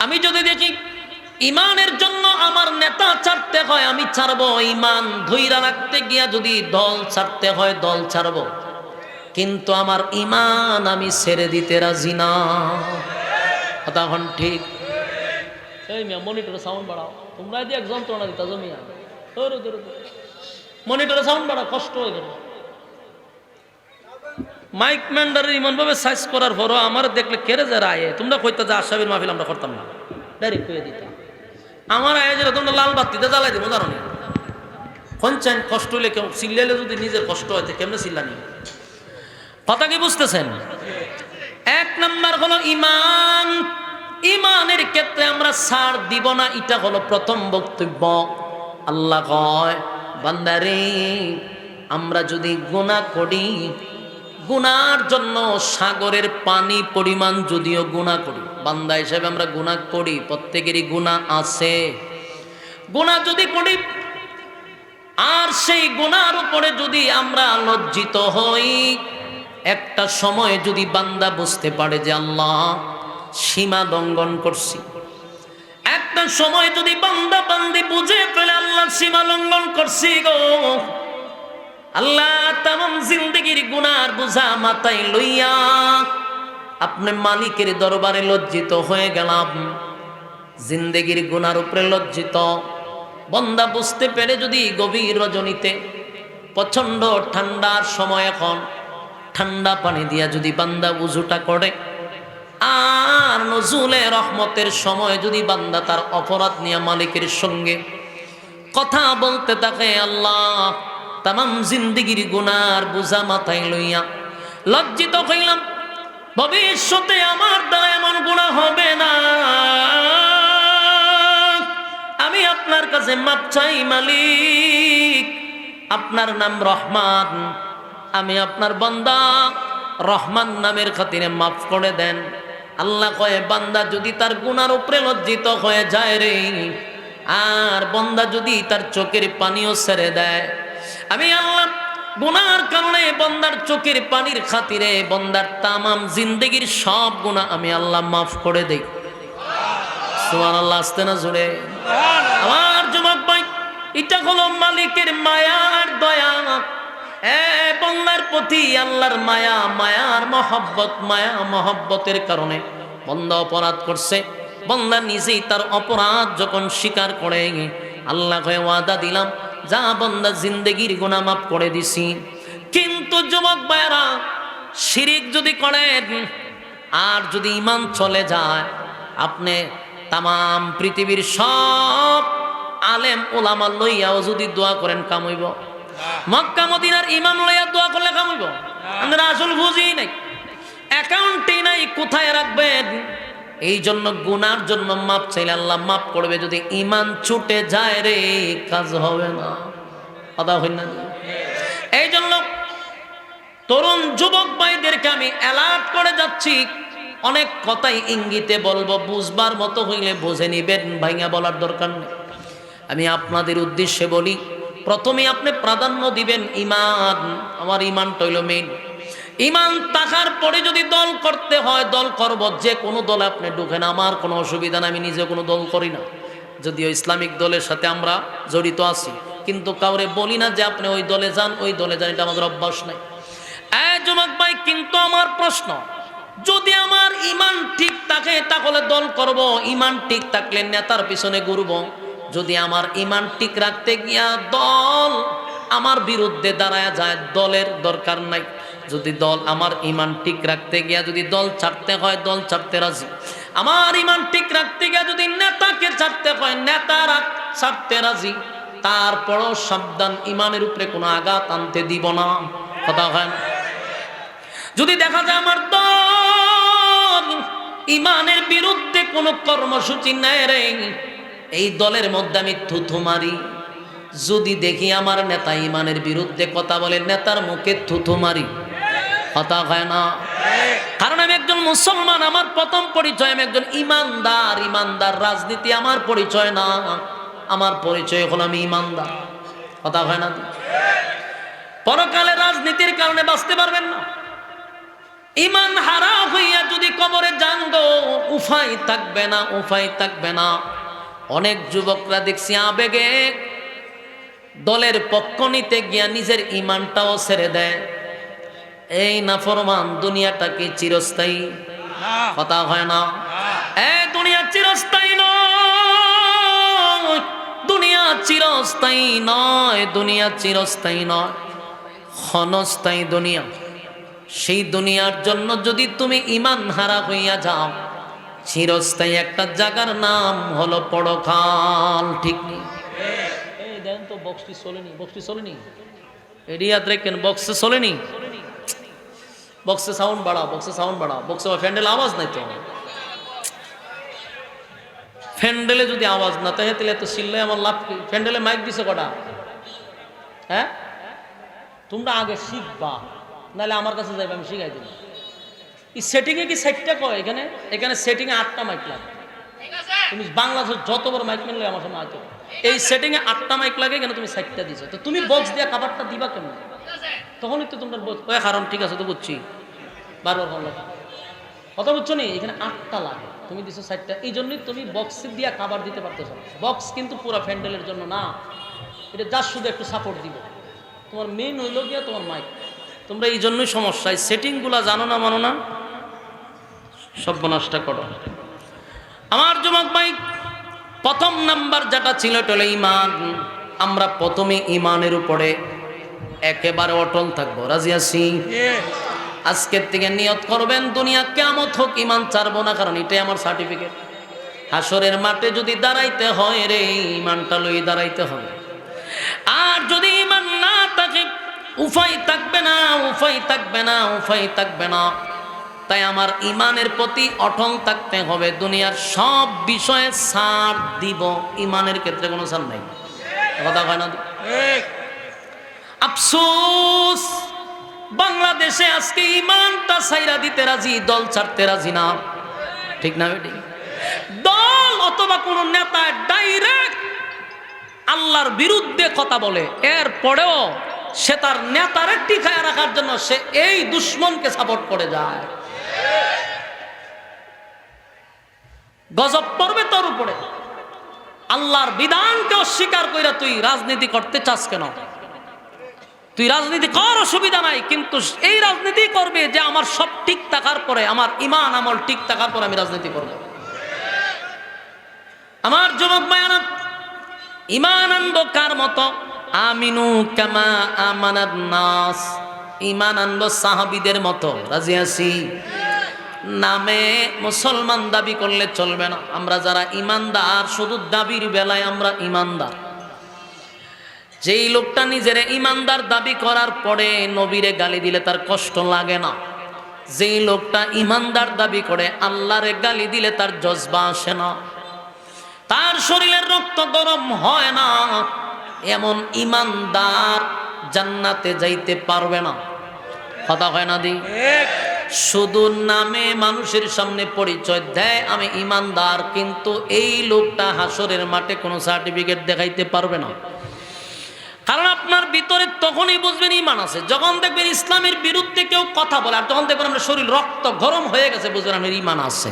A: আমি যদি দেখি ইমানের জন্য আমার নেতা ছাড়তে হয়, আমি ছাড়বো। ইমান ধইরা রাখতে গিয়া যদি দল ছাড়তে হয়, দল ছাড়বো। কিন্তু আমার ইমান আমি ছেড়ে দিতে রাজি না। কথা হন ঠিক? এই মিয়া মনিটরে সাউন্ড বাড়াও, তোমরা দিয়ে এক যন্ত্রণা দিতা জমিয়া। মনিটরে সাউন্ড বাড়াও, কষ্ট হয়ে গেল। মাইক ম্যান্ডারের ইমান ভাবে সাইজ করার পরও আমার দেখলে কেড়ে যায় আয়ে। তোমরা কইতা যে আশাবির মাহফিল আমরা করতাম না, ডাইরেক্ট কইয়া দিতাম। আমার আয়ে যেটা তোমরা লাল বাতিতে জ্বালাই দিব, জানো না? কনচান কষ্ট হইলে কেউ চিল্লাইলে যদি নিজের কষ্ট হয়, কেমনে চিল্লানি? কথা কি বুঝতেছেন? এক নাম্বার হলো ইমান। ইমানের ক্ষেত্রে আমরা ছাড় দিব না, এটা হলো প্রথম বক্তব্য। আল্লাহ কয়, বান্দারে আমরা যদি গুনাহ করি, গুনার জন্য সাগরের পানি পরিমাণ যদিও গুনাহ করি, বান্দা হিসেবে আমরা গুনাহ করি, প্রত্যেকেরই গুনাহ আছে। গুনাহ যদি করি আর সেই গুনার উপরে যদি আমরা লজ্জিত হই, একটা সময় যদি বান্দা বুঝতে পারে যে আল্লাহ সীমা লঙ্ঘন করছি, একটা সময় যদি বান্দা বান্দি বুঝে ফেলে আল্লাহ সীমা লঙ্ঘন করছি গো, আল্লাহ তামাম জিন্দেগির গুনার বোঝা মাথায় লইয়া আপনি মালিকের দরবারে লজ্জিত হয়ে গেলাম, জিন্দেগির গুনার উপরে লজ্জিত। বান্দা বুঝতে পেরে যদি গভীর রজনীতে প্রচন্ড ঠান্ডার সময়, এখন ঠান্ডা পানি দিয়া যদি বান্দা উজুটা করে, আর নজুলে রহমতের সময় যদি বান্দা তার অপরাধ নিয়ে মালিকের সঙ্গে কথা বলতে থাকে, আল্লাহ তামাম জিন্দিগির গুনার বোঝা মাথায় লইয়া লজ্জিত হইলাম, ভবিষ্যতে আমার দ্বারা এমন গুনাহ হবে না, আমি আপনার কাছে মাপ চাই মালিক, আপনার নাম রহমান, আমি আপনার বান্দা, রহমান নামের খাতিরে মাফ করে দেন। আল্লাহ কয়ে, বান্দা যদি তার গুনার উপরে লজ্জিত হয়ে যায় রে, আর বান্দা যদি তার চোখের পানিও ছেড়ে দেয়, আমি আল্লাহ গুনার কারণে বান্দার চোখের পানির খাতিরে বান্দার তামাম জিন্দেগির সব গুনাহ আমি আল্লাহ মাফ করে দেই। সুবহানাল্লাহ, আসতে না জোরে। আমার যুবক ভাই, এটা হলো মালিকের মায়া আর দয়া। বান্দার প্রতি আল্লাহর মায়া, মায়ার মহব্বত, মায়া মহব্বতের কারণে বান্দা অপরাধ করছে, বান্দা নিজেই তার অপরাধ যখন স্বীকার করে, আল্লাহ কয়ে ওয়াদা দিলাম, যা বান্দা জিন্দেগির গুনাহ মাফ করে দিছি। কিন্তু যুবক ভাইরা, শিরিক যদি করেন আর যদি ঈমান চলে যায়, আপনি তামাম পৃথিবীর সব আলেম ওলামা লইয়াও যদি দোয়া করেন, কাম হইব? মক্কা মদিনার ইমাম লইয়া দোয়া করলে কাম হইব? আমরা আসল বুঝি নাই, অ্যাকাউন্টই নাই, কোথায় রাখবেন? এই জন্য গুনার জন্য মাপ চাইলে আল্লাহ মাফ করবে, যদি ঈমান ছুটে যায় রে, কাজ হবে না। কথা হয় না? এই জন্য তরুণ যুবক ভাইদেরকে আমি অ্যালার্ট করে যাচ্ছি, অনেক কথাই ইঙ্গিতে বলবো, বুঝবার মতো হইলে বুঝে নিবেন, ভাইয়া বলার দরকার নেই। আমি আপনাদের উদ্দেশ্যে বলি, প্রথমে আপনি প্রাধান্য দিবেন ঈমান। আমার ঈমানটা হইল মেইন। ঈমান থাকার পরে যদি দল করতে হয়, দল করব, যে কোনো দলে আপনি ঢুকেন, আমার কোনো অসুবিধা নাই, আমি নিজে কোনো দল করি না, যদিও ইসলামিক দলের সাথে আমরা জড়িত আছি, কিন্তু কাউরে বলি না যে আপনি ওই দলে যান, ওই দলে যান, এটা আমাদের অভ্যাস নাই। যুবক ভাই, কিন্তু আমার প্রশ্ন, যদি আমার ঈমান ঠিক থাকে তাহলে দল করব, ঈমান ঠিক থাকলে নেতার পিছনে ঘুরব। যদি আমার ঈমান ঠিক রাখতে গিয়া দল আমার বিরুদ্ধে দাঁড়ায় যায়, দলের দরকার নাই। যদি দল আমার ঈমান ঠিক রাখতে গিয়া যদি দল ছাড়তে হয়, দল ছাড়তে রাজি। আমার ঈমান ঠিক রাখতে গিয়া যদি নেতাকে ছাড়তে হয়, নেতারা ছাড়তে রাজি। তারপরও সাবধান, ঈমানের উপরে কোনো আঘাত আনতে দিব না। কথা হয় না? যদি দেখা যায় আমার দল ঈমানের বিরুদ্ধে কোনো কর্মসূচি নেয় রে, এই দলের মধ্যে আমি থুথু মারি। যদি দেখি আমার নেতা ঈমানের বিরুদ্ধে কথা বলে, নেতার মুখে থুথু মারি। কথা হয় না? কারণ আমি একজন মুসলমান, আমার প্রথম পরিচয় আমি একজন ঈমানদার। ঈমানদার রাজনীতি আমার পরিচয় না, আমার পরিচয় হলো আমি ঈমানদার। কথা হয় না? পরকালে রাজনীতির কারণে বাঁচতে পারবেন না। ঈমান হারা হইয়া যদি কবরে যান গো, উপায় থাকবে না, উপায় থাকবে না। অনেক যুবকরা দেখছি আবেগে দলের পক্ষ নিতে গিয়া নিজের ঈমানটাও ছেড়ে দেয়। এই নাফরমান, দুনিয়াটা কি চিরস্থায়ী? কথা হয় না? দুনিয়া চিরস্থায়ী নয়, দুনিয়া চিরস্থায়ী নয়, দুনিয়া চিরস্থায়ী নয়, ক্ষণস্থায়ী দুনিয়া। সেই দুনিয়ার জন্য যদি তুমি ঈমান হারা হইয়া যাও, চিরস্থায়ী একটা জায়গার নাম হলো পরকাল। ঠিক নেই? এই দেন তো, বক্সটি চলেনি, বক্সটি চলেনি, এরিয়াত রেখেন, বক্সে চলেনি। বক্সে সাউন্ড বাড়াও, বক্সে সাউন্ড বাড়াও, বক্সে ফ্যান্ডেল আওয়াজ নাই তো। ফ্যান্ডেলে যদি আওয়াজ না থাকে তাহলে এত চিল্লাই আমার লাভ কি? ফ্যান্ডেলে মাইক দিছে কটা? হ্যাঁ, তোমরা আগে শিখবা, নাহলে আমার কাছে যাইবে, আমি শিখাই দিই। এই সেটিংয়ে কি সেটটা কয়? এখানে এখানে সেটিংয়ে 8টা মাইক লাগে। তুমি বাংলাদেশের যত বড় মাইক মিললে আমার সামনে আইতো, এই সেটিংয়ে 8টা মাইক লাগে, কেন তুমি 7টা দিছো? তো তুমি বক্স দিয়ে খাবারটা দিবা কেমন? তখনই তো তোমরা কারণ ঠিক আছে তো বুঝছি, বারবার ভালো লাগে কথা বুঝছো নি? এখানে 8টা লাগে, তুমি দিছো 7টা, এই জন্যই তুমি বক্স দিয়ে খাবার দিতে পারতেছো। বক্স কিন্তু পুরো ফ্যান্ডেলের জন্য না, এটা যা শুধু একটু সাপোর্ট দিব। তোমার মেইন হইল গিয়া তোমার মাইক। তোমরা এই জন্যই সমস্যা, এই সেটিংগুলা জানো না, মানো না, সর্বনাশটা করো। আমার যুবক ভাই, প্রথম নাম্বার যেটা ছিল এটা হলো ঈমান। আমরা প্রথমে ঈমানের উপরে একেবারে অটল থাকবো। রাজি আছি? আজকের থেকে নিয়ত করবেন দুনিয়া কিয়ামত হোক ঈমান ছাড়বো না, কারণ এটাই আমার সার্টিফিকেট। হাসরের মাঠে যদি দাঁড়াইতে হয় রে, ঈমানটা লই দাঁড়াইতে হবে। আর যদি ঈমান না থাকে উপায় থাকবে না, উপায় থাকবে না, উপায় থাকবে না। তাই আমার ঈমানের প্রতি অটল থাকতে হবে। দুনিয়ার সব বিষয়ে ছাড় দিব, ঈমানের ক্ষেত্রে কোনো ছাড় নাই। কথা হয় না? আফসোস, বাংলাদেশে আজকে ঈমানটা ছাইরা দিতে রাজি, দল ছাড়তে রাজি না। ঠিক না বেটি? দল অথবা কোন নেতা ডাইরেক্ট আল্লাহর বিরুদ্ধে কথা বলে, এর পরেও সে তার নেতারে টিকায় রাখার জন্য সে এই দুশ্মনকে সাপোর্ট করে যায়। গজব পড়বে তোর উপরে। আল্লাহর বিধানকে অস্বীকার কইরা তুই রাজনীতি করতে চাস কেন? তুই রাজনীতি কর, অসুবিধা নাই, কিন্তু এই রাজনীতি করবে যে আমার সব ঠিক থাকার পরে, আমার ঈমান আমল ঠিক থাকার পরে আমি রাজনীতি করব। আমার যুবক ভাইয়েরা, ঈমান আনবো কার মতো? আমিনু কামা আমানান নাস, ঈমান আনবো সাহাবীদের মতো। রাজি আছি? নামে মুসলমান দাবি করলে চলবে না। আমরা যারা ঈমানদার, শুধু দাবির বেলায় আমরা ঈমানদার। যেই লোকটা নিজের ঈমানদার দাবি করার পরে নবীরে গালি দিলে তার কষ্ট লাগে না, যেই লোকটা ঈমানদার দাবি করে আল্লাহরে গালি দিলে তার জজবা আসে না, তার শরীরের রক্ত গরম হয় না, এমন ঈমানদার জান্নাতে যাইতে পারবে না। কথা হয় না দি? শুধু নামে মানুষের সামনে পরিচয় দেয় আমি ঈমানদার, কিন্তু এই লোকটা হাসরের মাঠে কোনো সার্টিফিকেট দেখাইতে পারবে না। কারণ আপনার ভিতরে তখনই বুঝবেন ঈমান আছে যখন দেখবেন ইসলামের বিরুদ্ধে কেউ কথা বলে, আর যখন দেখবেন আপনার শরীর রক্ত গরম হয়ে গেছে বুঝবেন আপনার ঈমান আছে।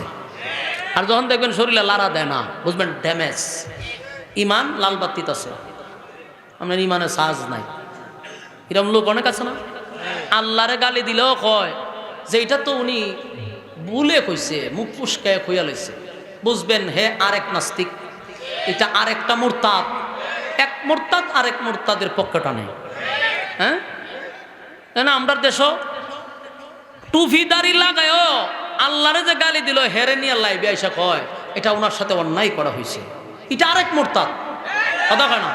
A: আর যখন দেখবেন শরীরে লাড়া দেয় না বুঝবেন ড্যামেজ। ঈমান লাল বাতিত আছে, আপনার ঈমানে সাজ নাই। এরকম লোক অনেক আছে না? আল্লাহরে গালি দিলেও কয় যে এটা তো উনি ভুলে কইছে, মুখ ফুসকায় কইয়া লইছে, বুঝবেন হে আরেক নাস্তিক, এটা আরেকটা মুরতাদ। এক মুরতাদ আরেক মুরতাদের পক্ষটা নেই। হ্যাঁ না, আমরা দেশ টুফি দাড়ি লাগায়ও আল্লাহরে যে গালি দিল হেরে নিয়ে লাইবে আইসা কয় এটা ওনার সাথে অন্যায় করা হয়েছে, এটা আরেক মুরতাদ। কথা কয় না?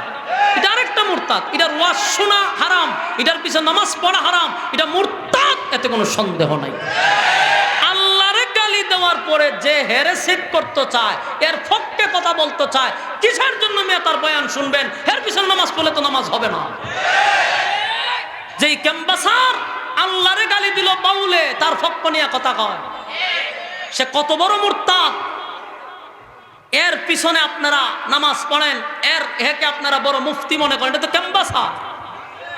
A: এটা আরেকটা মুরতাদ, এটার ওয়াজ শোনা হারাম, এটার পিছনে নামাজ পড়া হারাম, এটা মুরতাদ, এতে কোনো সন্দেহ নাই। আল্লাহরে গালি দেওয়ার পরে যে হেরে সিট করতে চায়, এর পক্ষে কথা বলতে চায়, কিসের জন্য মেয়ে তার বয়ান শুনবেন? এর পিছনে নামাজ পড়লে তো নামাজ হবে না। যেই ক্যাম্বাসার আল্লাহরে গালি দিল বাউলে, তার পক্ষ নিয়ে কথা কয়, সে কত বড় মুরতাদ। এর পিছনে আপনারা নামাজ পড়েন, একে আপনারা বড় মুফতি মনে করেন, এটা তো ক্যাম্বাসার।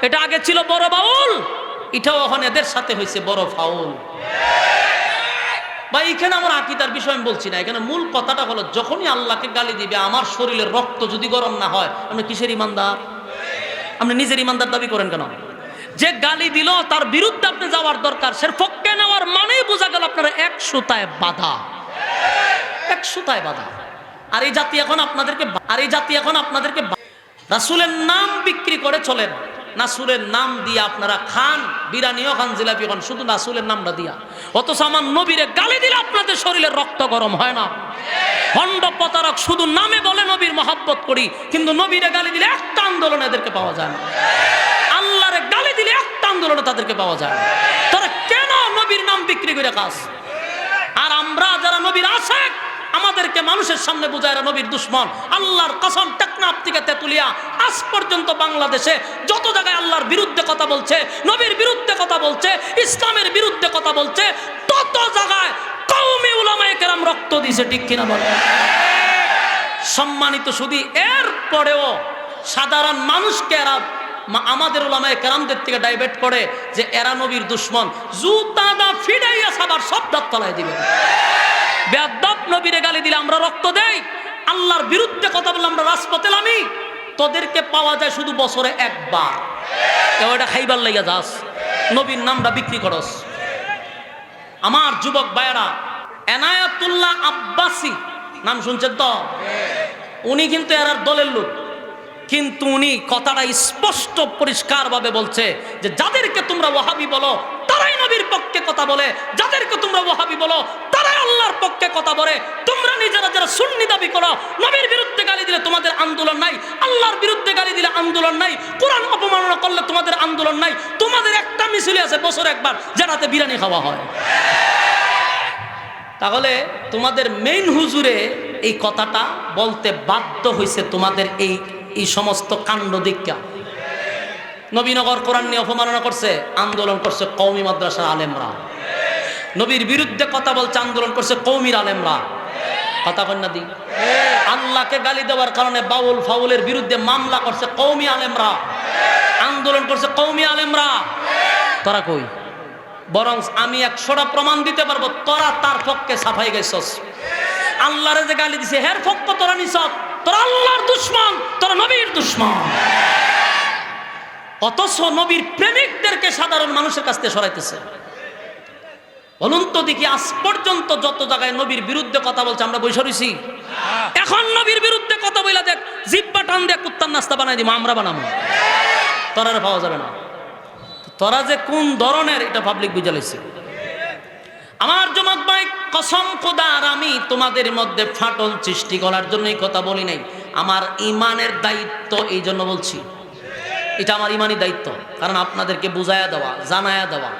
A: এটা আগে ছিল বড় বাউল, এটাও এখন এদের সাথে হয়েছে বড় ফাউল। বা এখানে আমার আকীদার বিষয় আমি বলছি না, এখানে মূল কথাটা হলো যখনই আল্লাহকে গালি দিবে আমার শরীরের রক্ত যদি গরম না হয়, আপনি কিসের ইমানদার? আপনি নিজের ইমানদার দাবি করেন কেন? যে গালি দিল তার বিরুদ্ধে আপনি যাওয়ার দরকার, সে পক্ষে নেওয়ার মানেই বোঝা গেল আপনারা এক সুতায় বাঁধা, এক সুতায় বাঁধা। আর এই জাতি এখন আপনাদেরকে রাসূলের নাম বিক্রি করে চলেন। রাসূলের নাম দিয়ে আপনারা খান, বিরিয়ানিও খান, জিলাপি খান, শুধু রাসূলের নামটা দিয়া। অথচ আমার নবীরে গালি দিলে আপনাদের শরীরের রক্ত গরম হয় না। ভণ্ড প্রতারক শুধু নামে বলে নবীর মহব্বত করি, কিন্তু নবীরে গালি দিলে একটা আন্দোলন এদেরকে পাওয়া যায় না। আল্লাহরে গালি দিলে একটা আন্দোলনে তাদেরকে পাওয়া যায় না। তারা কেন নবীর নাম বিক্রি করে খাস? আর আমরা যারা নবীর আশিক, আমাদেরকে মানুষের সামনে বুঝায় নবীর দুশ্মন। আল্লাহর কসম, টেকনাফ থেকে তেতুলিয়া আজ পর্যন্ত বাংলাদেশে যত জায়গায় আল্লাহর বিরুদ্ধে কথা বলছে, নবীর বিরুদ্ধে কথা বলছে, ইসলামের বিরুদ্ধে কথা বলছে, তত জায়গায় কওমি উলামায়ে কেরাম রক্ত দিয়েছে। ঠিক কিনা বলে? সম্মানিত শুধু এর পরেও সাধারণ মানুষকে এরা আমাদের উলামায়ে কেরামদের থেকে ডাইভার্ট করে যে এরা নবীর দুশ্মন। জুতাটা ফিরাইয়া সাবার সব দাঁত তলায় দিবে। বেয়াদব নবীরে গালি দিলে আমরা রক্ত দেই, আল্লাহর বিরুদ্ধে কথা বললে আমরা রাজপথে নামি। তোদেরকে পাওয়া যায় শুধু বছরে একবার, কেউ এটা খাইবার লাইয়া যাস, নবীর নামটা বিক্রি করস। আমার যুবক ভাইয়েরা, এনায়েতুল্লাহ আব্বাসী নাম শুনছেন তো? উনি কিন্তু এরার দলের লোক, কিন্তু উনি কথাটা স্পষ্ট পরিষ্কারভাবে বলছে যে যাদেরকে তোমরা ওয়াহাবি বলো তারাই নবীর পক্ষে কথা বলে, যাদেরকে তোমরা ওয়াহাবি বলো তারাই আল্লাহর পক্ষে কথা বলে। তোমরা নিজেরা যারা সুন্নি দাবি করো, নবীর বিরুদ্ধে গালি দিলে তোমাদের আন্দোলন নাই, আল্লাহর বিরুদ্ধে গালি দিলে আন্দোলন নাই, কোরআন অপমাননা করলে তোমাদের আন্দোলন নাই। তোমাদের একটা মিছিলে আছে বছরে একবার, যেটাতে বিরিয়ানি খাওয়া হয়। তাহলে তোমাদের মেইন হুজুরে এই কথাটা বলতে বাধ্য হয়েছে তোমাদের এই সমস্ত কাণ্ড দীক্ষা। নবীনগর কোরআন নিয়ে অপমাননা করছে, আন্দোলন করছে কওমি মাদ্রাসার আলেমরা। নবীর বিরুদ্ধে কথা বলছে, আন্দোলন করছে কওমির আলেমরা। কথা কন্যা দি আল্লাহকে গালি দেওয়ার কারণে বাউল ফাউলের বিরুদ্ধে মামলা করছে কওমি আলেমরা, আন্দোলন করছে কওমি আলেমরা। তোরা কই? বরং আমি 100টা প্রমাণ দিতে পারবো তোরা তার পক্ষে সাফাই গেছস। আল্লাহরে যে গালি দিছে হের পক্ষ তোরা নিছ, তোরা আল্লাহর দুশমন, তোরা নবীর দুশমন। অথচ নবীর প্রেমিকদেরকে সাধারণ মানুষের কাছ থেকে সরাইতেছে। বলুন তো দেখি, আজ পর্যন্ত যত জায়গায় নবীর বিরুদ্ধে কথা বলছে আমরা বসে রইছি। এখন নবীর বিরুদ্ধে কথা বইলা দেখ, জিব্বা টান দিয়ে কুত্তার নাস্তা বানাই দিব, আমরা বানাবো, তোরা পাওয়া যাবে না। তোরা যে কোন ধরনের এটা পাবলিক বুঝে লইছে। আমার জমাত ভাই, কসম খোদার আমি তোমাদের মধ্যে ফাটল সৃষ্টি করার জন্য এই কথা বলি নাই। আমার ইমানের দায়িত্ব, এই জন্য বলছি, এটা আমার ইমানি দায়িত্ব। কারণ আপনাদেরকে বুঝায়া দেওয়া, জানায়া দেওয়া।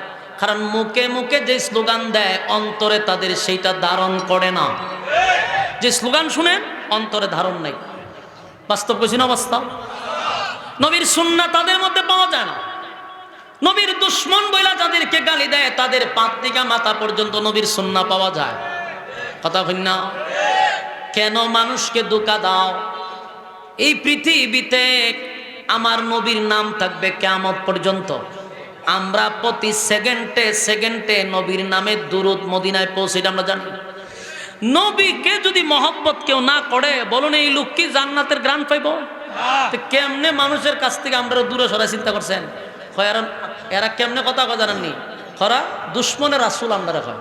A: কারণ মুখে মুখে যে স্লোগান দেয়, অন্তরে তাদের সেইটা ধারণ করে না। যে স্লোগান শুনে অন্তরে ধারণ নাই। বাস্তব কইছি না বাস্তব? নবীর সুন্নাহ তাদের মধ্যে পাওয়া যায় না। নবীর দুশমন বইলা যাদেরকে গালি দেয় তাদের পাত থেকে মাথা পর্যন্ত নবীর সুন্নাহ পাওয়া যায়। কথা কই না? কেন মানুষকে ধোঁকা দাও? এই পৃথিবীতে আমার নবীর নাম থাকবে কিয়ামত পর্যন্ত। আমরা প্রতি সেকেন্ডে সেকেন্ডে নবীর নামে দুরূদ মদিনায় পৌঁছে, আমরা জানি। নবীকে যদি মহব্বত কেউ না করে, বলুন এই লোক কি জান্নাতের গ্রান পাইব? কেমনে মানুষের কাছ থেকে আমরা দূরে সরাই চিন্তা করছেন? এরা কেমনে কথা কয় জানাননি? খরা দুশ্মনের রাসূল আমরা কয়।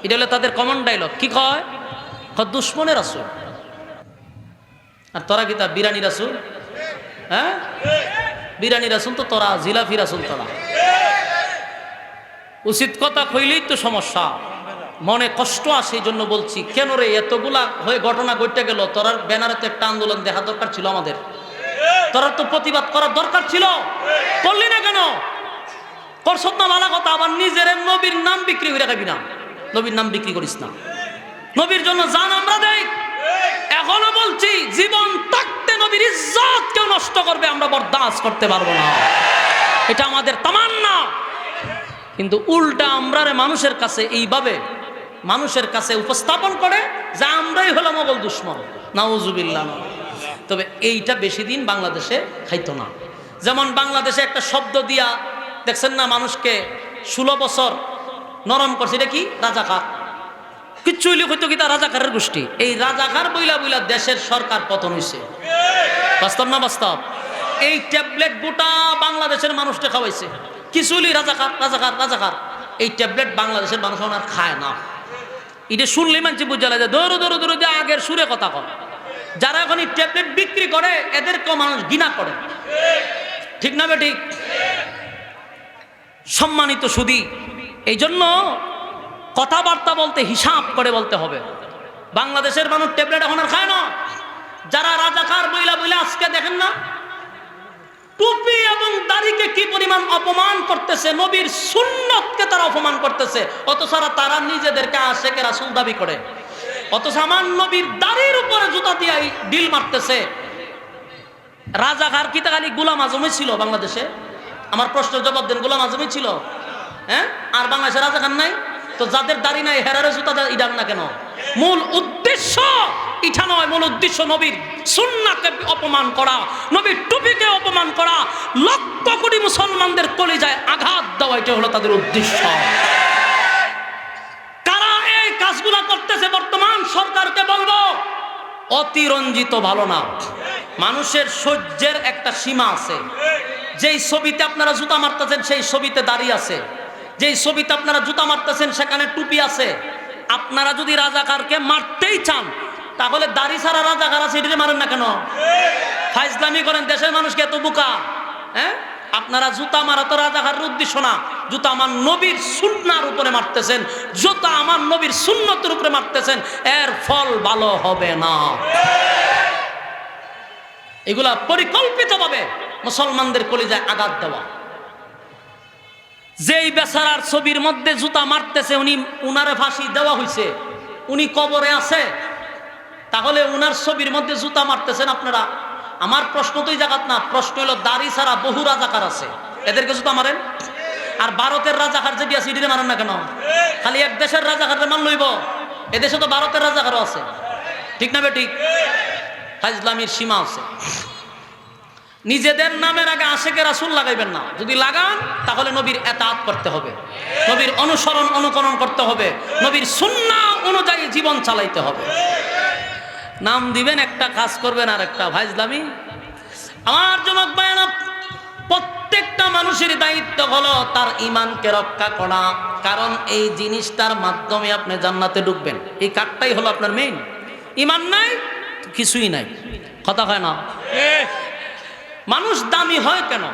A: এটা হলো তাদের কমন ডায়লগ। কি কয়? দুশ্মনের রাসূল। আর তোরা কি তা বিরানি রাসূল? হ্যাঁ, বিরানি রাসূল তো তোরা, জিলাফি রাসূল তোরা। উচিত কথা কইলেই তো সমস্যা, মনে কষ্ট আসে। এই জন্য বলছি, কেন রে এতগুলা হয়ে ঘটনা ঘটে গেল, তোর ব্যানারে তো একটা আন্দোলন দেখা দরকার ছিল আমাদের। তোর তো প্রতিবাদ করার দরকার ছিল, করলি না কেন? করছত না, ভালো কথা। আবার নিজের নবীর নাম বিক্রি করে খাবি না, নবীর নাম বিক্রি করিস না। নবীর জন্য জান আমরা দেই। এখনো বলছি, জীবন থাকতে নবীর ইজ্জত কেউ নষ্ট করবে আমরা বরদাস্ত করতে পারবো না। এটা আমাদের তামান্না। কিন্তু উল্টা আমরা মানুষের কাছে এইভাবে মানুষের কাছে উপস্থাপন করে যে আমরাই হলাম মোগল দুশমন। নাউজুবিল্লাহ। তবে এইটা বেশি দিন বাংলাদেশে খাইতো না। যেমন বাংলাদেশে একটা শব্দ দিয়া দেখছেন না, মানুষকে 16 বছর নরম করছে। এটা কি? রাজাকার। কিচ্ছু হইলে হইতো কি তা রাজাকারের গোষ্ঠী। এই রাজাকার বইলা বইলা দেশের সরকার পতন হয়েছে। বাস্তব না বাস্তব? এই ট্যাবলেট গোটা বাংলাদেশের মানুষকে খাওয়াইছে। কিছু হইলে রাজাকার রাজাকার রাজাকার। এই ট্যাবলেট বাংলাদেশের মানুষ আর খায় না। এটা শুনলে মানুষ বুঝা যায়, দৌড়ো দৌড়ো দৌড়ো দিয়ে আগের সুরে কথা কয়। যারা এখন এই ট্যাবলেট বিক্রি করে এদেরকেও মানুষ ঘৃণা করে। ঠিক না বেঠিক? সম্মানিত সুধী, এই জন্য কথাবার্তা বলতে হিসাব করে বলতে হবে। বাংলাদেশের মানুষ ট্যাবলেট এখন আর খায় না। যারা রাজাকার বইলা বইলা আজকে দেখেন না, টুপি এবং দাড়িকে কি পরিমাণ অপমান করতেছে, নবীর সুন্নতকে তারা অপমান করতেছে। অথচ তারা নিজেদেরকে আশেকে রাসূল দাবি করে। অথচ আমার নবীর দাড়ির উপরে জুতা দিয়ে ডিল মারতেছে। রাজাকার কি তা খালি গোলাম আজমই ছিল বাংলাদেশে? আমার প্রশ্নের জবাব দেন। গোলাম আজমই ছিল? হ্যাঁ, আর বাংলাদেশে রাজাকার নাই? তো যাদের দাড়ি নাই হেরারে জুতা ইডান না কেন? মূল উদ্দেশ্য ইটা নয়। মূল উদ্দেশ্য নবীর সুন্নাহকে অপমান করা, নবীর টুপিকে অপমান করা, লক্ষ কোটি মুসলমানদের কলিজায় আঘাত দেওয়া, এটা হলো তাদের উদ্দেশ্য। কারা এই কাজগুলো করতেছে বর্তমান সরকারকে বলবো, অতিরঞ্জিত ভালো না। মানুষের সহ্যের একটা সীমা আছে। যেই ছবিতে আপনারা জুতা মারতেছেন সেই ছবিতে দাড়ি আছে। যেই ছবিতে আপনারা জুতা মারতেছেন সেখানে টুপি আছে। আপনারা যদি রাজাকারকে মারতেই চান তাহলে দাড়ি ছাড়া রাজাকার আছে, এটাকে মারেন না কেন? ফাইজলামি করেন, দেশের মানুষকে এত বোকা। হ্যাঁ, আপনারা জুতা মারা তো রাজাকারের উদ্দেশ্য না, জুতা আমার নবীর সুন্নাহর উপরে মারতেছেন, জুতা আমার নবীর সুন্নতের উপরে মারতেছেন, এর ফল ভালো হবে না। এগুলা পরিকল্পিতভাবে মুসলমানদের কলিজায় আঘাত দেওয়া। যেই বেচারার ছবির মধ্যে জুতা মারতেছে উনারে ফাঁসি দেওয়া হয়েছে, উনি কবরে আছে, তাহলে উনার ছবির মধ্যে জুতা মারতেছেন আপনারা। আমার প্রশ্ন তো এই জায়গাত না, প্রশ্ন হলো দাড়ি ছাড়া বহু রাজাকার আছে, এদেরকে জুতা মারেন। আর ভারতের রাজাকার যেটি আছে এটিতে মারেন না কেন? খালি এক দেশের রাজাকারের মান লইব, এদেশে তো ভারতের রাজাকারও আছে, ঠিক না বেঠিক? ফাইজলামির সীমা আছে। নিজেদের নামের আগে আশেকে রাসূল লাগাইবেন না, যদি লাগান তাহলে নবীর এতাআত করতে হবে, নবীর অনুসরণ অনুকরণ করতে হবে, নবীর সুন্নাহ অনুযায়ী জীবন চালাইতে হবে। নাম দিবেন একটা, কাজ করবেন আর একটা। ফাইজলামি। আমার যুবক ভাইয়েরা, প্রত্যেকটা মানুষের দায়িত্ব হলো তার ঈমানকে রক্ষা করা, কারণ এই জিনিসটার মাধ্যমে আপনি জান্নাতে ঢুকবেন। এই কার্ডটাই হলো আপনার মেইন। ঈমান নাই কিছুই নাই, কথা হয় না। মানুষ দামি হয় কেন?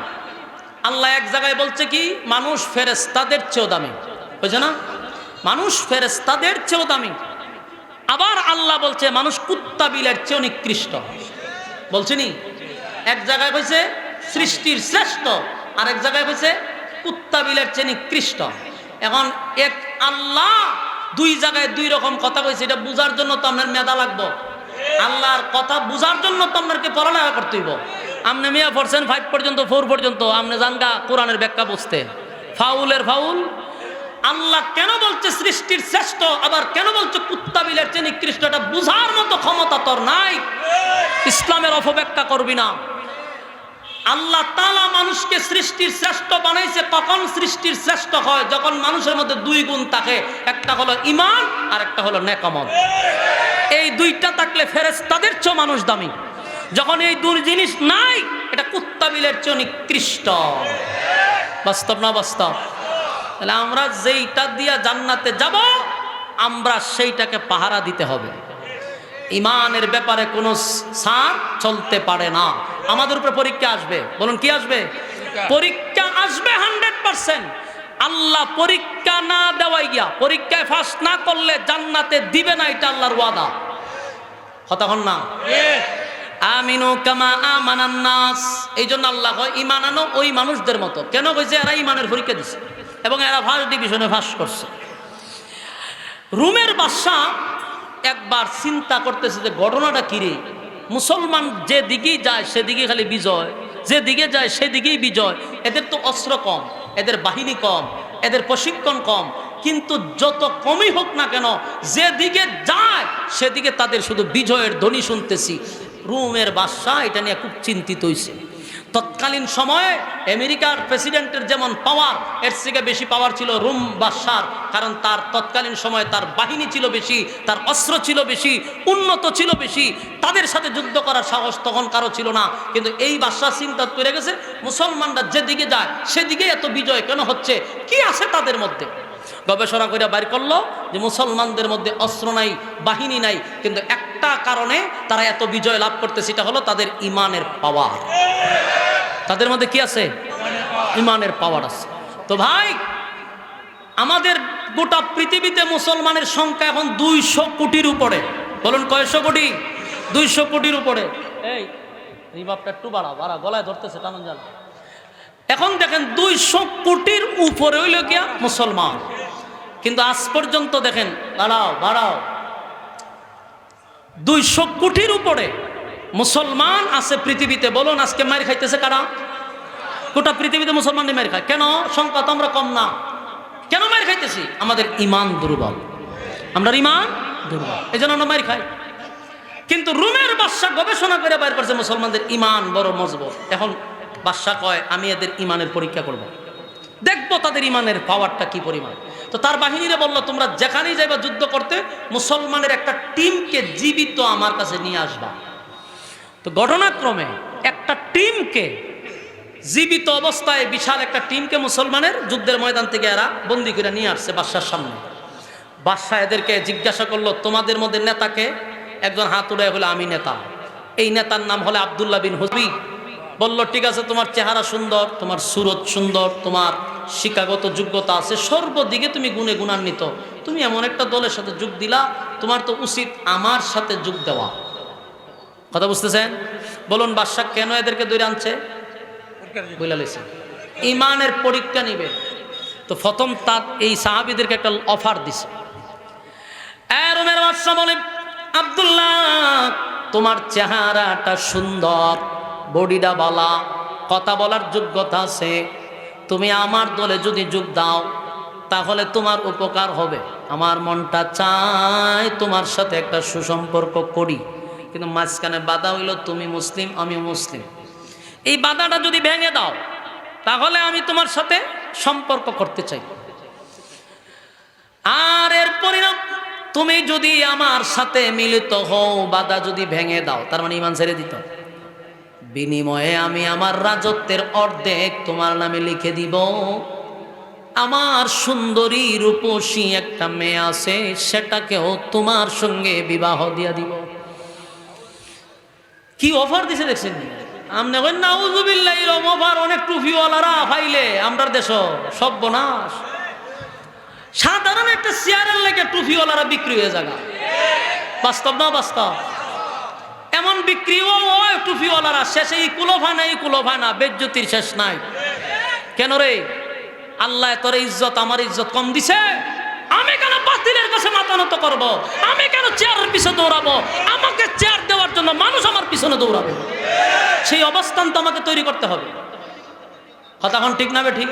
A: আল্লাহ এক জায়গায় বলছে কি, মানুষ ফেরেশতাদের চেয়েও দামি, বুঝছে না? মানুষ ফেরেশতাদের চেয়েও দামি। আবার আল্লাহ বলছে মানুষ কুত্তা বিলের চেয়েও নিকৃষ্ট, বলছেনি? এক জায়গায় বলছে সৃষ্টির শ্রেষ্ঠ, আর এক জায়গায় বলছে কুত্তা বিলের চেয়ে নিকৃষ্ট। এখন এক আল্লাহ দুই জায়গায় দুই রকম কথা কইছে, এটা বুঝার জন্য তো আপনার মেধা লাগবে। আল্লাহর কথা বুঝার জন্য তো আপনাকে পড়ালেখা করতে হইব। আপনি মিয়া পড়ছেন 5 পর্যন্ত, 4 পর্যন্ত, আপনি জানগা কোরআনের ব্যাখ্যা বুঝতে ফাউলের ফাউল। আল্লাহ কেন বলছে সৃষ্টির শ্রেষ্ঠ, আবার কেন বলছে কুত্তা বিলের চেয়ে নিকৃষ্ট, এটা বুঝার মতো ক্ষমতা তোর নাই। ইসলামের অপব্যাখ্যা করবি না। আল্লাহ তাআলা মানুষকে সৃষ্টির শ্রেষ্ঠ বানাইছে। কখন সৃষ্টির শ্রেষ্ঠ হয়? যখন মানুষের মধ্যে দুই গুণ থাকে, একটা হলো ঈমান আর একটা হলো নেক আমল। এই দুইটা থাকলে ফেরেশতাদের চেয়ে মানুষ দামি। যখন এই দুই জিনিস নাই, এটা কুত্তা বিলের চেয়ে নিকৃষ্ট। বাস্তব না বাস্তব? তাহলে আমরা যেইটা দিয়া জান্নাতে যাব, আমরা সেইটাকে পাহারা দিতে হবে। ঈমানের ব্যাপারে কোনো ছাড় চলতে পারে না। আমাদের উপরে পরীক্ষা আসবে, বলুন কি আসবে? পরীক্ষা আসবে 100%। আল্লাহ পরীক্ষা না দেওয়াই গিয়া, পরীক্ষায় ফাঁস না করলে জান্নাতে দিবে না, এটা আল্লাহর ওয়াদা। কথা হন না? আমিনু কামা আমানান নাস। এই জন্য আল্লাহ কয় ঈমান আনো ওই মানুষদের মতো। কেন কইছে? এরা ঈমানের পরীক্ষা দিছে এবং এরা ফার্স্ট ডিভিশনে পাস করছে। রোমের বাদশা একবার চিন্তা করতেছে যে ঘটনাটা কি রে, মুসলমান যে দিকেই যায় সেদিকেই খালি বিজয়, যে দিকে যায় সেদিকেই বিজয়। এদের তো অস্ত্র কম, এদের বাহিনী কম, এদের প্রশিক্ষণ কম, কিন্তু যত কমই হোক না কেন, যেদিকে যায় সেদিকে তাদের শুধু বিজয়ের ধ্বনি শুনতেছি। রোমের বাদশা এটা নিয়ে খুব চিন্তিত হয়েছে। তৎকালীন সময়ে আমেরিকার প্রেসিডেন্টের যেমন পাওয়ার, এর থেকে বেশি পাওয়ার ছিল রোম বাদশার, কারণ তার তৎকালীন সময়ে তার বাহিনী ছিল বেশি, তার অস্ত্র ছিল বেশি, উন্নত ছিল বেশি, তাদের সাথে যুদ্ধ করার সাহস তখন কারো ছিল না। কিন্তু এই বাদশা চিন্তা করে গেছে, মুসলমানরা যেদিকে যায় সেদিকে এত বিজয় কেন হচ্ছে, কি আছে তাদের মধ্যে? গবেষণা করে বাইর করলো যে মুসলমানদের মধ্যে অস্ত্র নাই, বাহিনী নাই, কিন্তু একটা কারণে তারা এত বিজয় লাভ করতে, সেটা হলো তাদের ঈমানের পাওয়ার। তাদের মধ্যে কি আছে? ঈমানের পাওয়ার আছে। তো ভাই, আমাদের গোটা পৃথিবীতে মুসলমানের সংখ্যা এখন 200 কোটির উপরে। বলুন কয়শো কোটি? 200 কোটির উপরে। এই রিভাবটা একটু বাড়া, গলায় ধরতেছে, টানুন জানা। এখন দেখেন 200 কোটির উপরে হইল গিয়া মুসলমান, কিন্তু আজ পর্যন্ত দেখেন, বাড়াও 200 কোটির উপরে মুসলমান আছে পৃথিবীতে। বলুন আজকে মার খাইতেছে কারা? গোটা পৃথিবীতে মুসলমানই মার খায়। কেন? সংখ্যা তো আমরা কম না। কেন মার খাইতেছি? আমাদের ঈমান দুর্বল, আমরা ঈমান দুর্বল, এই জন্য আমরা মার খাই। কিন্তু রোমের বাদশা গবেষণা করে বাইর করছে মুসলমানদের ঈমান বড় মজবুত। এখন বাদশা কয় আমি এদের ঈমানের পরীক্ষা করব, দেখবো তাদের ঈমানের পাওয়ারটা কি পরিমাণ। তো তার বাহিনীরে বললো, তোমরা যেখানেই যাইবা যুদ্ধ করতে, মুসলমানের একটা টিমকে জীবিত আমার কাছে নিয়ে আসবা। তো ঘটনাক্রমে একটা টিমকে জীবিত অবস্থায়, বিশাল একটা টিমকে মুসলমানের যুদ্ধের ময়দান থেকে এরা বন্দি করে নিয়ে আসছে বাদশার সামনে। বাদশা এদেরকে জিজ্ঞাসা করলো, তোমাদের মধ্যে নেতাকে? একজন হাত উড়ায় হলো, আমি নেতা। এই নেতার নাম হলে আব্দুল্লাহ বিন হুজবি। বলল ঠিক আছে, তোমার চেহারা সুন্দর, তোমার সুরত সুন্দর, তোমার শিক্ষাগত যোগ্যতা আছে, সর্বদিকে তুমি গুণে গুণান্বিত, তুমি এমন একটা দলের সাথে যোগ দিলা, তোমার তো উচিত আমার সাথে যোগ দেওয়া। কথা বুঝতেছেন? বলুন বাদশা কেন এদেরকে ধরে আনছে? বইলা লইছে ইমানের পরীক্ষা নিবে। তো প্রথম তার এই সাহাবীদেরকে একটা অফার দিছে। রোমের বাদশা বলে, আব্দুল্লাহ তোমার চেহারাটা সুন্দর, বডিটা বালা, কথা বলার যোগ্যতা আছে, তুমি আমার দলে যদি যোগ দাও তাহলে তোমার উপকার হবে। আমার মনটা চায় তোমার সাথে একটা সুসম্পর্ক করি, কিন্তু মাঝখানে বাধা হইল তুমি মুসলিম আমি মুসলিম। এই বাধাটা যদি ভেঙে দাও তাহলে আমি তোমার সাথে সম্পর্ক করতে চাই। আর এর পরিণাম তুমি যদি আমার সাথে মিলিত হও, বাধা যদি ভেঙে দাও, তার মানে ইমান ছেড়ে দিত, বিনিময়ে আমি আমার রাজত্বের অর্ধেক তোমার নামে লিখে দিব। আমার সুন্দরী রূপসী একটা মেয়ে আছে, সেটাকেও তোমার সঙ্গে বিবাহ দিয়া দিব। কি অফার দিছে দেখছেন? আমনে কই নাউযুবিল্লাহ, এরকম অফার অনেক টুপিওয়ালারা ফাইলে আমরার দেশ সর্বনাশ। সাধারণ একটা চেয়ারের লেগে টুপিওয়ালারা বিক্রি হয়ে যাগা, বাস্তব না বাস্তব? এমন বিক্রিও হয় টুপিওয়ালারা, শেষে কুলোভা না বেজ্জতির শেষ নাই। কেন রে? আল্লাহ তোর ইজ্জত আমার ইজ্জত কম দিছে? আমি কেন বাতিলের কাছে মাথা নত করবো? আমি কেন চেয়ারের পিছনে দৌড়াবো? আমাকে চেয়ার দেওয়ার জন্য মানুষ আমার পিছনে দৌড়াবে। সেই অবস্থান তো আমাকে তৈরি করতে হবে। কথা এখন ঠিক না? ঠিক।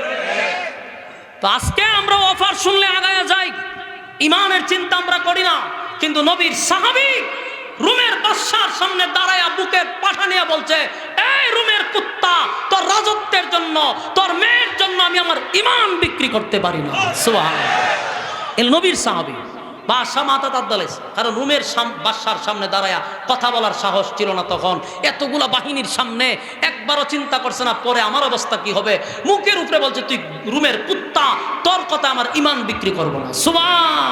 A: তো আজকে আমরা অফার শুনলে আগায় যাই, ইমানের চিন্তা আমরা করি না। কিন্তু নবীর সাহাবী রুমের বাদশার সামনে দাঁড়ায়া বুকের পাঠা নিয়ে বলছে, এই রুমের কুত্তা, তোর রাজত্বের জন্য, তোর মেয়ের জন্য আমি আমার ইমান বিক্রি করতে পারি না। সুবহানাল্লাহ। এল নবীর সাহাবী বাদশা মাথা তার দালাইছে, কারণ রুমের বাদশার সামনে দাঁড়ায়া কথা বলার সাহস ছিল না তখন। এতগুলা বাহিনীর সামনে একবারও চিন্তা করছে না পরে আমার অবস্থা কি হবে। মুখের উপরে বলছে, তুই রুমের কুত্তা, তোর কথা আমার ইমান বিক্রি করবো না। সুবহানাল্লাহ।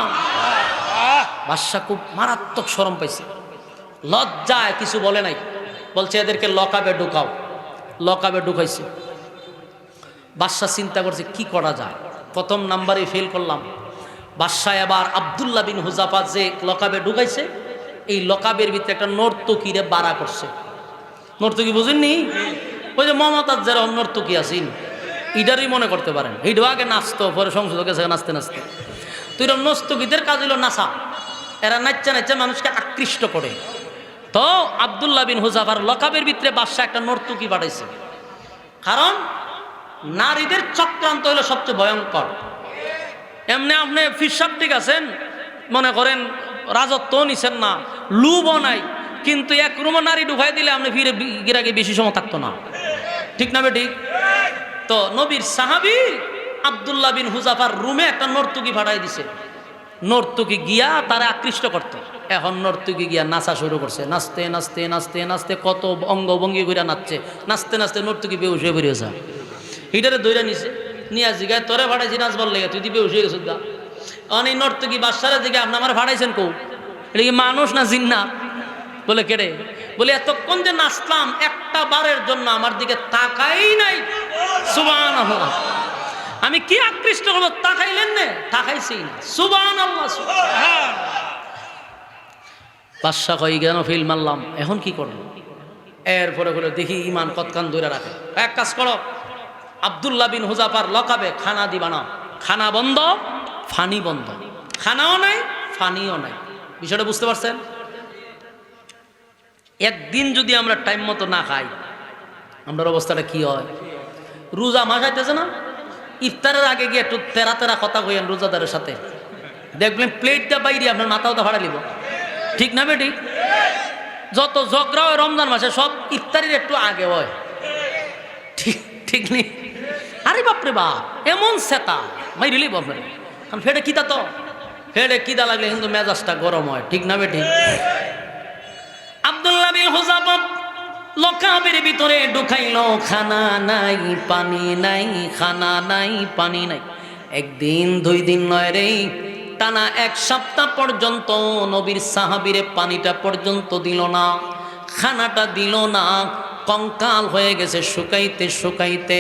A: বাদশা খুব মারাত্মক শরম পাইছে, লজ্জায় কিছু বলে নাই। বলছে এদেরকে লকাবে ঢুকাও। লকাবে ঢুকাইছে। বাদশা চিন্তা করছে কি করা যায়, প্রথম নাম্বারে ফেল করলাম। বাদশা এবার আব্দুল্লাহ বিন হুজাফা যে লকাবে ঢুকাইছে, এই লকাবের ভিতরে একটা নর্তকীরে বাড়া করছে। নর্তকী বুঝেননি? ওই যে মমতাজ যারা নর্তকী আছেন, ইডারই মনে করতে পারেন। এইটা আগে নাচতো, পরে সংসদ গেছে নাচতে নাচতে। তো এরকম নর্তকীদের কাজ হলো নাচা। এরা নাচা নাচা মানুষকে আকৃষ্ট করে। তো আব্দুল্লাহ বিন হুজাফার লকাবের ভিতরে বাদশা একটা নর্তকী পাঠাইছে, কারণ নারীদের চক্রান্ত হলো সবচেয়ে ভয়ঙ্কর। এমনি আপনি ফিরসাব ঠিক আছেন, মনে করেন রাজত্ব নিছেন না, লুবও নাই, কিন্তু এক রুমে নারী ঢুকাই দিলে আপনি ফিরে গিরাগে বেশি সময় থাকতো না। ঠিক না ঠিক? তো নবীর সাহাবী আব্দুল্লাহ বিন হুজাফার রুমে একটা নর্তকী পাঠাই দিছে। নর্তকী গিয়া তারা আকৃষ্ট করতে। এখন নর্তকী গিয়া নাচা শুরু করছে, নাচতে নাচতে নাচতে নাচতে কত অঙ্গভঙ্গি করে নাচছে, নাচতে নাচতে নর্তকী বেহুশ হয়ে বেরিয়ে যা। হিটারে দৈরা নিছে, নিয়ে জিগায় তোরে ভাড়াইছি নাচবার লেগে, তুই বেহুশ হয়ে গেছিস গা। অনেক নর্তকী বাদশারে জিগায়, আপনি আমার ভাড়াইছেন কৌ? এটা কি মানুষ না জিন্নাত? বলে কেড়ে? বলে এতক্ষণ যে নাচলাম একটা বারের জন্য আমার দিকে তাকাই নাই। সুবহানাল্লাহ। আমি কি আকৃষ্ট করবো, তাকাইলেন না? তাকাইছি না। সুবহানাল্লাহ। বাদশা কই কেন ফিল মারলাম, এখন কি করবো? এরপরে বলে দেখি ইমান কতখান ধরে রাখে। এক কাজ করো, আব্দুল্লাহ বিন হুজাফার লকাবে খানা দিবা না। খানা বন্ধ, ফানি বন্ধ। খানাও নাই, ফানিও নাই। বিষয়টা বুঝতে পারছেন? একদিন যদি আমরা টাইম মতো না খাই, আমার অবস্থাটা কি হয়? রোজা মাস আইতেছে না, ইফতারের আগে গিয়ে একটু তেরা তেরা কথা কইেন রোজাদারের সাথে, দেখবেন প্লেটটা বাইরে আপনার মাথাও তো ভাড়া লিব। ঠিক না বেটি? যত ঝগড়া হয় রমজান মাসে সব ইফতারির একটু আগে হয়। ঠিক ঠিক নেই? আরে বাপরে বাপ, এমন সেতা মাইরিলি বাপরে। কারণ ফেটে কিতা তো, ফেটে কিদা লাগলে কিন্তু মেজাজটা গরম হয়। ঠিক না বেটি? আব্দুল্লাহ বিন হুজাফা লকাবের ভিতরে ঢুকাইলো, খানা নাই পানি নাই, খানা নাই পানি নাই। একদিন দুই দিন নয় রে, টানা এক সপ্তাহ পর্যন্ত নবীর সাহাবীরে পানিটা পর্যন্ত দিল না। খানাটা দিল না, কঙ্কাল হয়ে গেছে শুকাইতে শুকাইতে।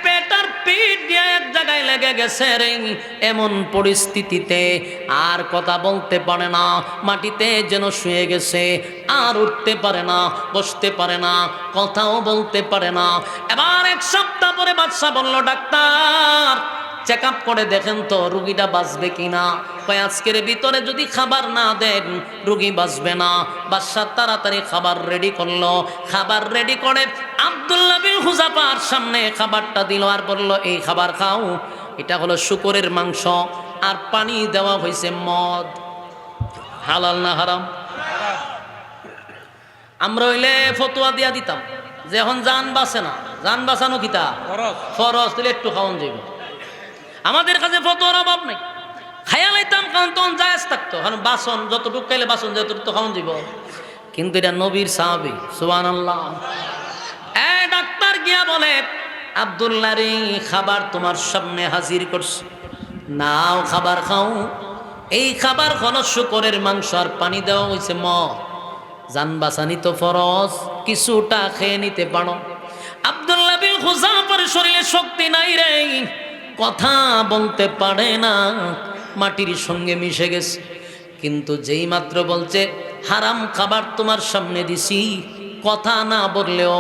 A: পেটার পিঠ দিয়ে এক জায়গায় লেগে গেছে রে। এমন পরিস্থিতিতে আর কথা বলতে পারে না, মাটিতে যেন শুয়ে গেছে, আর উঠতে পারে না, বসতে পারে না, কথাও বলতে পারে না। এবার 1 সপ্তাহ পরে বাদশা বলল, ডাক্তার চেক আপ করে দেখেন তো রুগীটা বাঁচবে কিনা। কয় আজকের ভিতরে যদি খাবার না দেন রুগী বাঁচবে না। বাদশা তাড়াতাড়ি খাবার রেডি করলো। খাবার রেডি করে আব্দুল্লাহ বিন হুযাফার সামনে খাবারটা দিল আর বলল, এই খাবার খাও। এটা হলো শুকরের মাংস, আর পানি দেওয়া হয়েছে মদ। হালাল না হারাম? আমরা হইলে ফতোয়া দিয়া দিতাম যে এখন জান বাঁচে না, জান বাঁচানো কিতা ফরজ, তাহলে একটু খাওয়ান যাইব। আমাদের কাছে ফতোয়ার অভাব নেই, খাইয়া লাইতাম কারণ তখন জায়েজ থাকতো, কারণ বাসন যতটুকু খাইলে বাসন যতটুকু তো খাওয়ান যাইব। কিন্তু এটা নবীর সাহাবী, সুবহানাল্লাহ। ডাক্তার গিয়া বলে, আব্দুল্লাহ রে খাবার তোমার সামনে হাজির করছি, নাও খাবার খাও। এই খাবার হলো শুকরের মাংস, আর পানি দেওয়া হয়েছে মদ। জান বাঁচানি তো ফরজ, কিছুটা খেয়ে নিতে পারো। আব্দুল্লাহ বিন হুযাফার শরীরে শক্তি নাই রে, কথা বলতে পারে না, মাটির সঙ্গে মিশে গেছে। কিন্তু যেই মাত্র বলছে হারাম খাবার তোমার সামনে দিছি, কথা না বললেও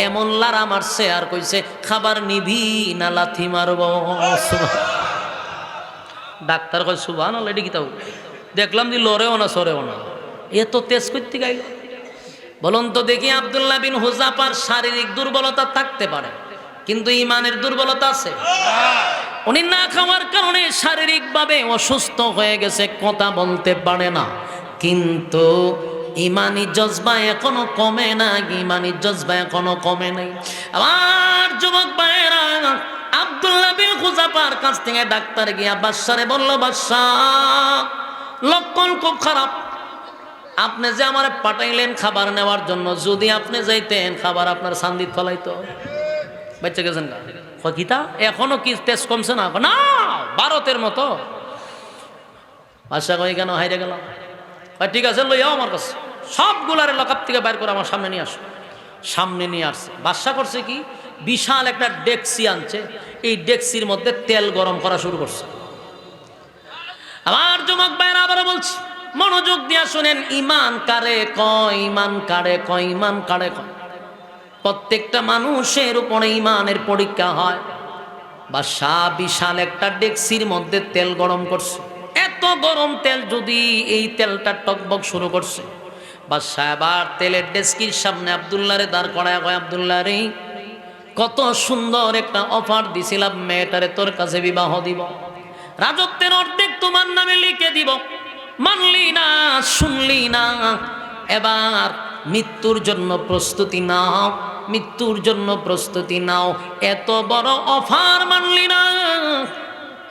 A: এমন লারা মারছে আর কইছে খাবার নিবি না লাথি মারব। ডাক্তার কয় সুবহানাল্লাহ, এটা কি তাও দেখলাম যে লড়েও না সরেও না, এ তো তেজ করতে গাইল। বলুন তো দেখি, আব্দুল্লাহ বিন হুযাফার শারীরিক দুর্বলতা থাকতে পারে, কিন্তু ইমানের দুর্বলতা আছে। উনি না খাওয়ার কারণে শারীরিকভাবে অসুস্থ হয়ে গেছে, কথা বলতে পারে না, কিন্তু ইমানি জজবা এখনো কমে না, ইমানি জজবা এখনো কমে নাই। আমার যুবক ভাইয়েরা, আব্দুল্লাহ বিন হুযাফার কাছ থেকে ডাক্তার গিয়া বাদশারে বলল, বাদশা লক্ষণ খুব খারাপ, আপনি যে আমার পাঠাইলেন খাবার নেওয়ার জন্য, যদি আপনি যাইতেন খাবার আপনার সান্দিত ফলাইতো। বাচ্চা গেছেন না কিতা, এখনো কি তেজ কমছে না? না, ভারতের মতো। বাদশা কই কেন হাইরে গেল? ঠিক আছে লইয়াও আমার কাছে, সবগুলারে লকআপ থেকে বাইর করে আমার সামনে নিয়ে আসো। সামনে নিয়ে আসছে। বাদশা করছে কি, বিশাল একটা ডেকসি আনছে, এই ডেকসির মধ্যে তেল গরম করা শুরু করছে। আমার যুবক ভাইরা আবার বলছি, মনোযোগ দিয়া শুনেন, ইমান কারে কয়, ইমান কারে কয়, ইমান কারে কয়। প্রত্যেকটা মানুষের উপরে ইমানের পরীক্ষা হয়। বাদশা বিশাল একটা ডেকসির মধ্যে তেল গরম করছে। এত গরম তেল, যদি এই তেলটা টকবক শুরু করছে, বাদশা এবার তেলের ডেস্কির সামনে আব্দুল্লাহ রে দাঁড় করায় কয়, আব্দুল্লাহ রে কত সুন্দর একটা অফার দিছিলাম, মেয়েটারে তোর কাছে বিবাহ দিব, রাজত্বের অর্ধেক তোমার নামে লিখে দিব, মানলি না, শুনলি না। এবার মৃত্যুর জন্য প্রস্তুতি নাও, মৃত্যুর জন্য প্রস্তুতি নাও। এত বড় অফার মানলি না,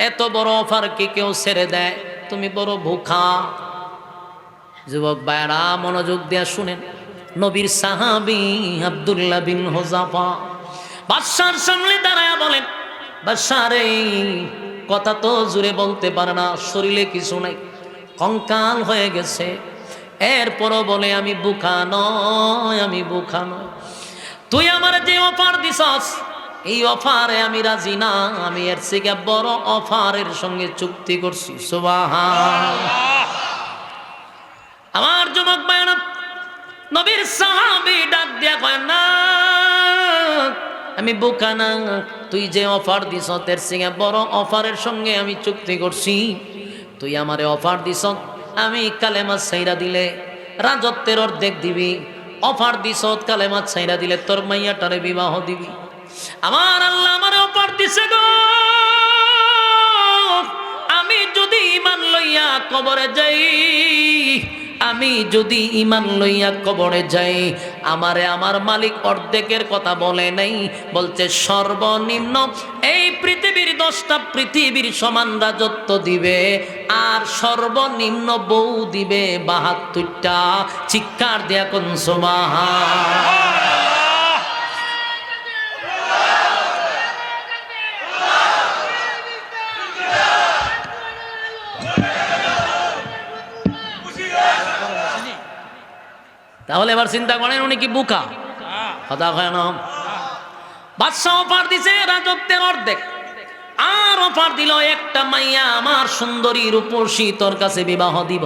A: এত বড় অফার কি কেউ ছেড়ে দেয়? তুমি বড় ভুখা। যুবক ভাইরা মনোযোগ দিয়া শুনেন, নবীর সাহাবী আব্দুল্লাহ বিন হুযাফা বাদশার সামনে দাঁড়ায়া বলেন, বাদশা রে কথা তো জুড়ে বলতে পারে না, শরীরে কিছু নাই, কঙ্কাল হয়ে গেছে। এরপরও বলে আমি বুখা নয়, আমি বুখা নয়। তুই আমার যে অফার দিছস, এই অফারে আমি রাজি না, আমি এর থেকে বড় অফারের সঙ্গে চুক্তি করছি। সুবহানাল্লাহ। আমার যুবক ভাইরা, নবীর সাহাবী ডাক দিয়া কয়, না আমি বোকা না, তুই যে অফার দিছ এর থেকে বড় অফারের সঙ্গে আমি চুক্তি করছি। তুই আমারে অফার দিছ, আমি কালেমা ছাইরা দিলে রাজত্বের অর্ধেক দিবি, অফার দিছ কালেমা ছাইরা দিলে তোর মাইয়াটারে বিবাহ দিবি। আমার আল্লাহ আমারে অফার দিছে গো, আমি যদি ঈমান লইয়া কবরে যাই, আমি যদি ঈমান লইয়া কবরে যাই, আমারে আমার মালিক অর্ধেকের কথা বলে নাই, বলছে সর্বনিম্ন এই পৃথিবীর 10টা পৃথিবীর সমান রাজত্ব দিবে, আর সর্বনিম্ন বউ দিবে 72টা। চিৎকার দেয়া কোন সুবহানাল্লাহ। তাহলে এবার চিন্তা করেন উনি কি বুকা? কথা হয় না। বাদশাহ অফার দিছে রাজত্বের অর্ধেক, আর অফার দিল একটা মাইয়া আমার সুন্দরী রূপসী তোর কাছে বিবাহ দিব।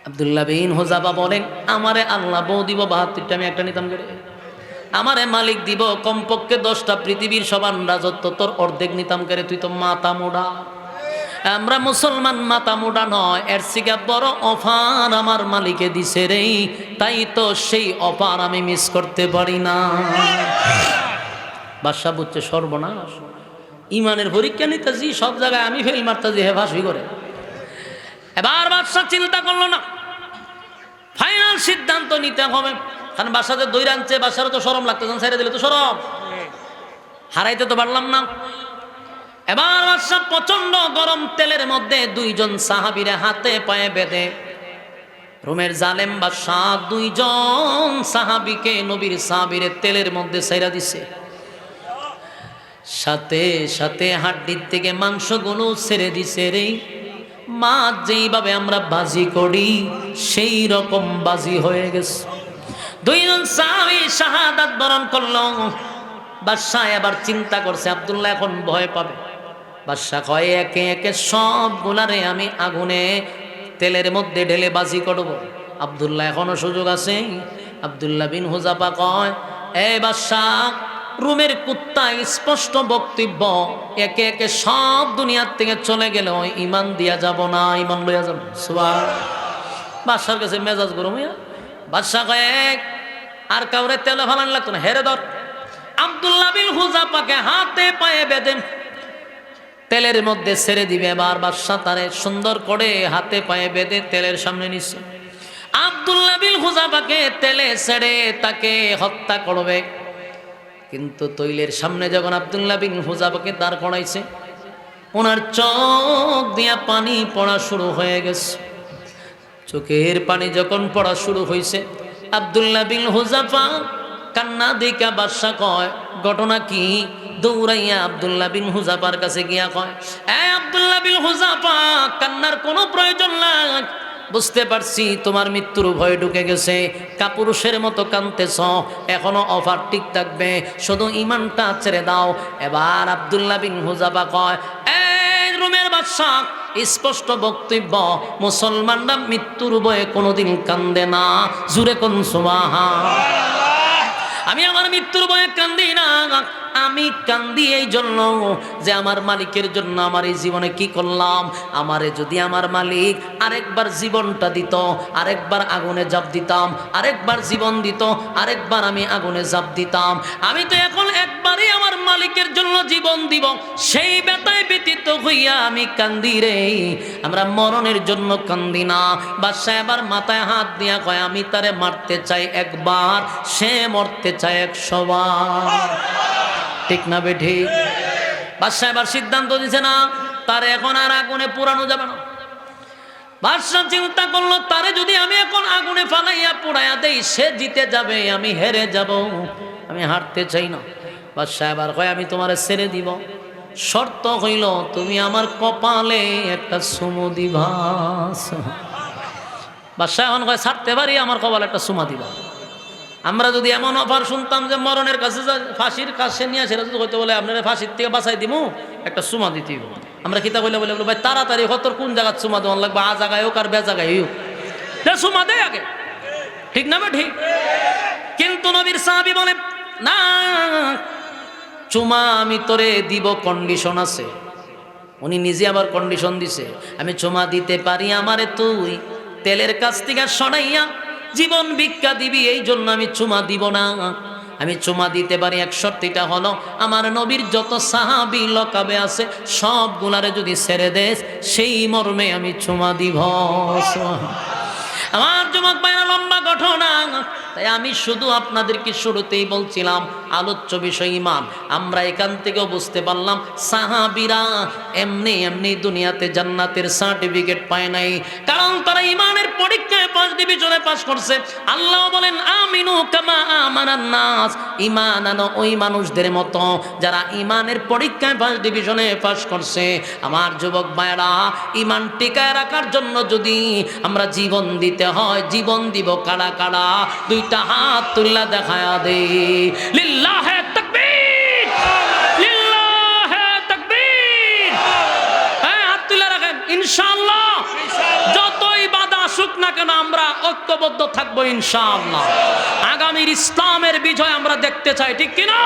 A: আব্দুল্লাহ বিন হুযাফা বলেন, আমারে আল্লাহ বউ দিব ৭২টা, আমি একটা নিতাম করে। আমারে মালিক দিব কমপক্ষে 10টা, পৃথিবীর সবার রাজত্ব তোর অর্ধেক নিতাম করে। তুই তো মাথা মোড়া। আমরা মুসলমান মাথা মোড়া নয়, এর থেকে বড় অফার আমার মালিকে দিছে রে, তাই তো সেই অফার আমি মিস করতে পারি না। বাদশা বুঝছে সর্বনাশ, ইমানের পরীক্ষা নিতেছি সব জায়গায় আমি ফেল মারতেছি, হে ফাঁসি করে। এবার বাদশা চিন্তা করলো না, ফাইনাল সিদ্ধান্ত নিতে হবে। কারণ বাসাতে দই রাঁধছে, বাসারও তো শরম লাগতেছে, ছেড়ে দিলে তো শরম, হারাইতে তো পারলাম না। এবার বাদশা প্রচন্ড গরম তেলের মধ্যে 2জন সাহাবীরে হাতে পায়ে বেঁধে, রোমের জালেম বাদশা 2জন সাহাবীকে, নবীর সাহাবীরে তেলের মধ্যে ছাইরা দিছে। সাথে সাথে হাড্ডির থেকে মাংসগুলো ছেড়ে দিছে রে। মাছ যেইভাবে আমরা বাজি করি সেই রকম বাজি হয়ে গেছে। 2জন সাহাবী শাহাদাত বরণ করলো। বাদশা এবার চিন্তা করছে আব্দুল্লাহ এখন ভয় পাবে। বাদশা কয়, একে একে সবগুলারে আমি আগুনে তেলের মধ্যে ঢেলে বাজি করব। আব্দুল্লাহ এখনো সুযোগ আছে। আব্দুল্লাহ বিন হুযাফা কয়, এ বাদশা, রুমের কুত্তা স্পষ্ট বক্তব্য, একে একে সব দুনিয়ার থেকে চলে গেল ইমান দিয়া যাব না, ইমান লইয়া যাব। সুবহানাল্লাহ। বাদশার কাছে মেজাজ গরম হইয়া বাদশা কয়েক আর কাউরে তেলে ফালান লাগতো না, হেরে ধর। আব্দুল্লাহ বিন হুযাফাকে হাতে পায়ে বেঁধে তেলের মধ্যে ছেড়ে দিবে। এবার বাদশা তারে সুন্দর করে হাতে পায়ে বেঁধে তেলের সামনে নিচ্ছে। আব্দুল্লাহ বিন হুযাফাকে তেলে ছেড়ে তাকে হত্যা করবে। কিন্তু তৈলের সামনে যখন আব্দুল্লাহ বিন হুযাফাকে দাঁড় করাইছে, ওনার চোখ দিয়া পানি পড়া শুরু হয়ে গেছে। চোখের পানি যখন পড়া শুরু হয়েছে, আব্দুল্লাহ বিন হুযাফা কান্না দেখা বাদশা কয়, ঘটনা কি? দৌড়াইয়া আব্দুল্লাহ বিন হুযাফার কাছে গিয়া কয়, এ আব্দুল্লাহ বিন হুযাফা, কান্নার কোনো প্রয়োজন নাই, বুঝতে পারছি তোমার মৃত্যুর ভয় ঢুকে গেছে, কাপুরুষের মতো কাঁদতেছ, এখনো অফার ঠিক থাকবে, শুধু ইমানটা ছেড়ে দাও। এবার আব্দুল্লাহ বিন হুযাফা কয়, এই রোমের বাদশা, স্পষ্ট বক্তব্য, মুসলমানরা মৃত্যুর ভয়ে কোনোদিন কান্দে না। জুরে কোন সুবহানাল্লাহ। আমি আমার মৃত্যুর ভয়ে কান্দি না, আমি কান্দি এই জন্য যে আমার মালিকের জন্য আমার এই জীবনে কি করলাম। আমারে যদি আমার মালিক আরেকবার জীবনটা দিত, আরেকবার আগুনে জাপ দিতাম, আরেকবার জীবন দিত, আরেকবার আমি আগুনে জাপ দিতাম। আমি তো এখন একবারই আমার মালিকের জন্য জীবন দিব, সেই ব্যথায় ব্যতীত হইয়া আমি কান্দি রে। আমরা মরণের জন্য কান্দি না। বাদশা এবার মাথায় হাত দিয়া কয়, আমি তারে মারতে চাই একবার, সে মরতে চায় 100 বার। ঠিক না বেঠি? বাদশা এবার সিদ্ধান্ত দিছে না, তারে এখন আর আগুনে পোড়ানো যাবে না। বাদশা চিন্তা করলো, তারে যদি আমি এখন আগুনে ফালাইয়া পোড়াইয়া দেই, সে জিতে যাবে, আমি হেরে যাব, আমি হারতে চাই না। বাদশা এবার কয়, আমি তোমারে ছেড়ে দিব, শর্ত হইল তুমি আমার কপালে একটা চুমু দিবা। বাদশা এখন কয়, ছাড়তে পারি, আমার কপালে একটা চুমা দিবা। আমরা যদি এমন অফার শুনতাম যে মরণের কাছে ফাঁসির কাছে নিয়ে আসে, যদি হইতে বলে আপনারা ফাঁসির থেকে বাঁচাই দিব, একটা চুমা দিতে হবে। আমরা কিতা কইলে বলে ভাই তাড়াতাড়ি হতর কোন জায়গার চুমা দেওয়ান লাগবে, আ জায়গায় হোক আর বে জায়গায় হোক, চুমা দেয় আগে। ঠিক না? ঠিক। কিন্তু নবীর সাহাবী বলে, না, চুমা আমি তোরে দিব, কন্ডিশন আছে। উনি নিজে আবার কন্ডিশন দিছে, আমি চুমা দিতে পারি, আমারে তুই তেলের কাছ থেকে সরাইয়া জীবন ভিক্ষা দিবি, এই জন্য আমি চুমা দিব না। আমি চুমা দিতে পারি, এক শর্তটা হলো আমার নবীর যত সাহাবী লকাবে আছে সবগুলারে যদি ছেড়ে দেস, সেই মর্মে আমি চুমা দিব। আমার যুবক ভাইরা, লম্বা ঘটনা, তাই আমি শুধু আপনাদেরকে শুরুতেই বলছিলাম আলোচ্য বিষয় ইমান। আমরা এখান থেকেও বুঝতে পারলাম সাহাবীরা এমনি এমনি দুনিয়াতে জান্নাতের সার্টিফিকেট পায় নাই, কারণ তারা ইমানের পরীক্ষায় ফার্স্ট ডিভিশনে পাস করছে। আল্লাহ বলেন আমিনু কামা আমানান নাস, ঈমান আনো ওই মানুষদের মতো যারা ইমানের পরীক্ষায় ফার্স্ট ডিভিশনে পাস করছে। আমার যুবক ভাইরা, ইমান টিকায় রাখার জন্য যদি আমরা জীবন দিতে হয়, জীবন দিব কারা কারা? দুইটা হাত তুল্লা দেখায়া দে। লিল্লাহে তাকবীর, লিল্লাহে তাকবীর। হ্যাঁ, হাত তুলে রাখেন। ইনশাআল্লাহ যতই বাধা আসুক না কেন আমরা ঐক্যবদ্ধ থাকবো ইনশাআল্লাহ। আগামীর ইসলামের বিজয় আমরা দেখতে চাই, ঠিক কিনা?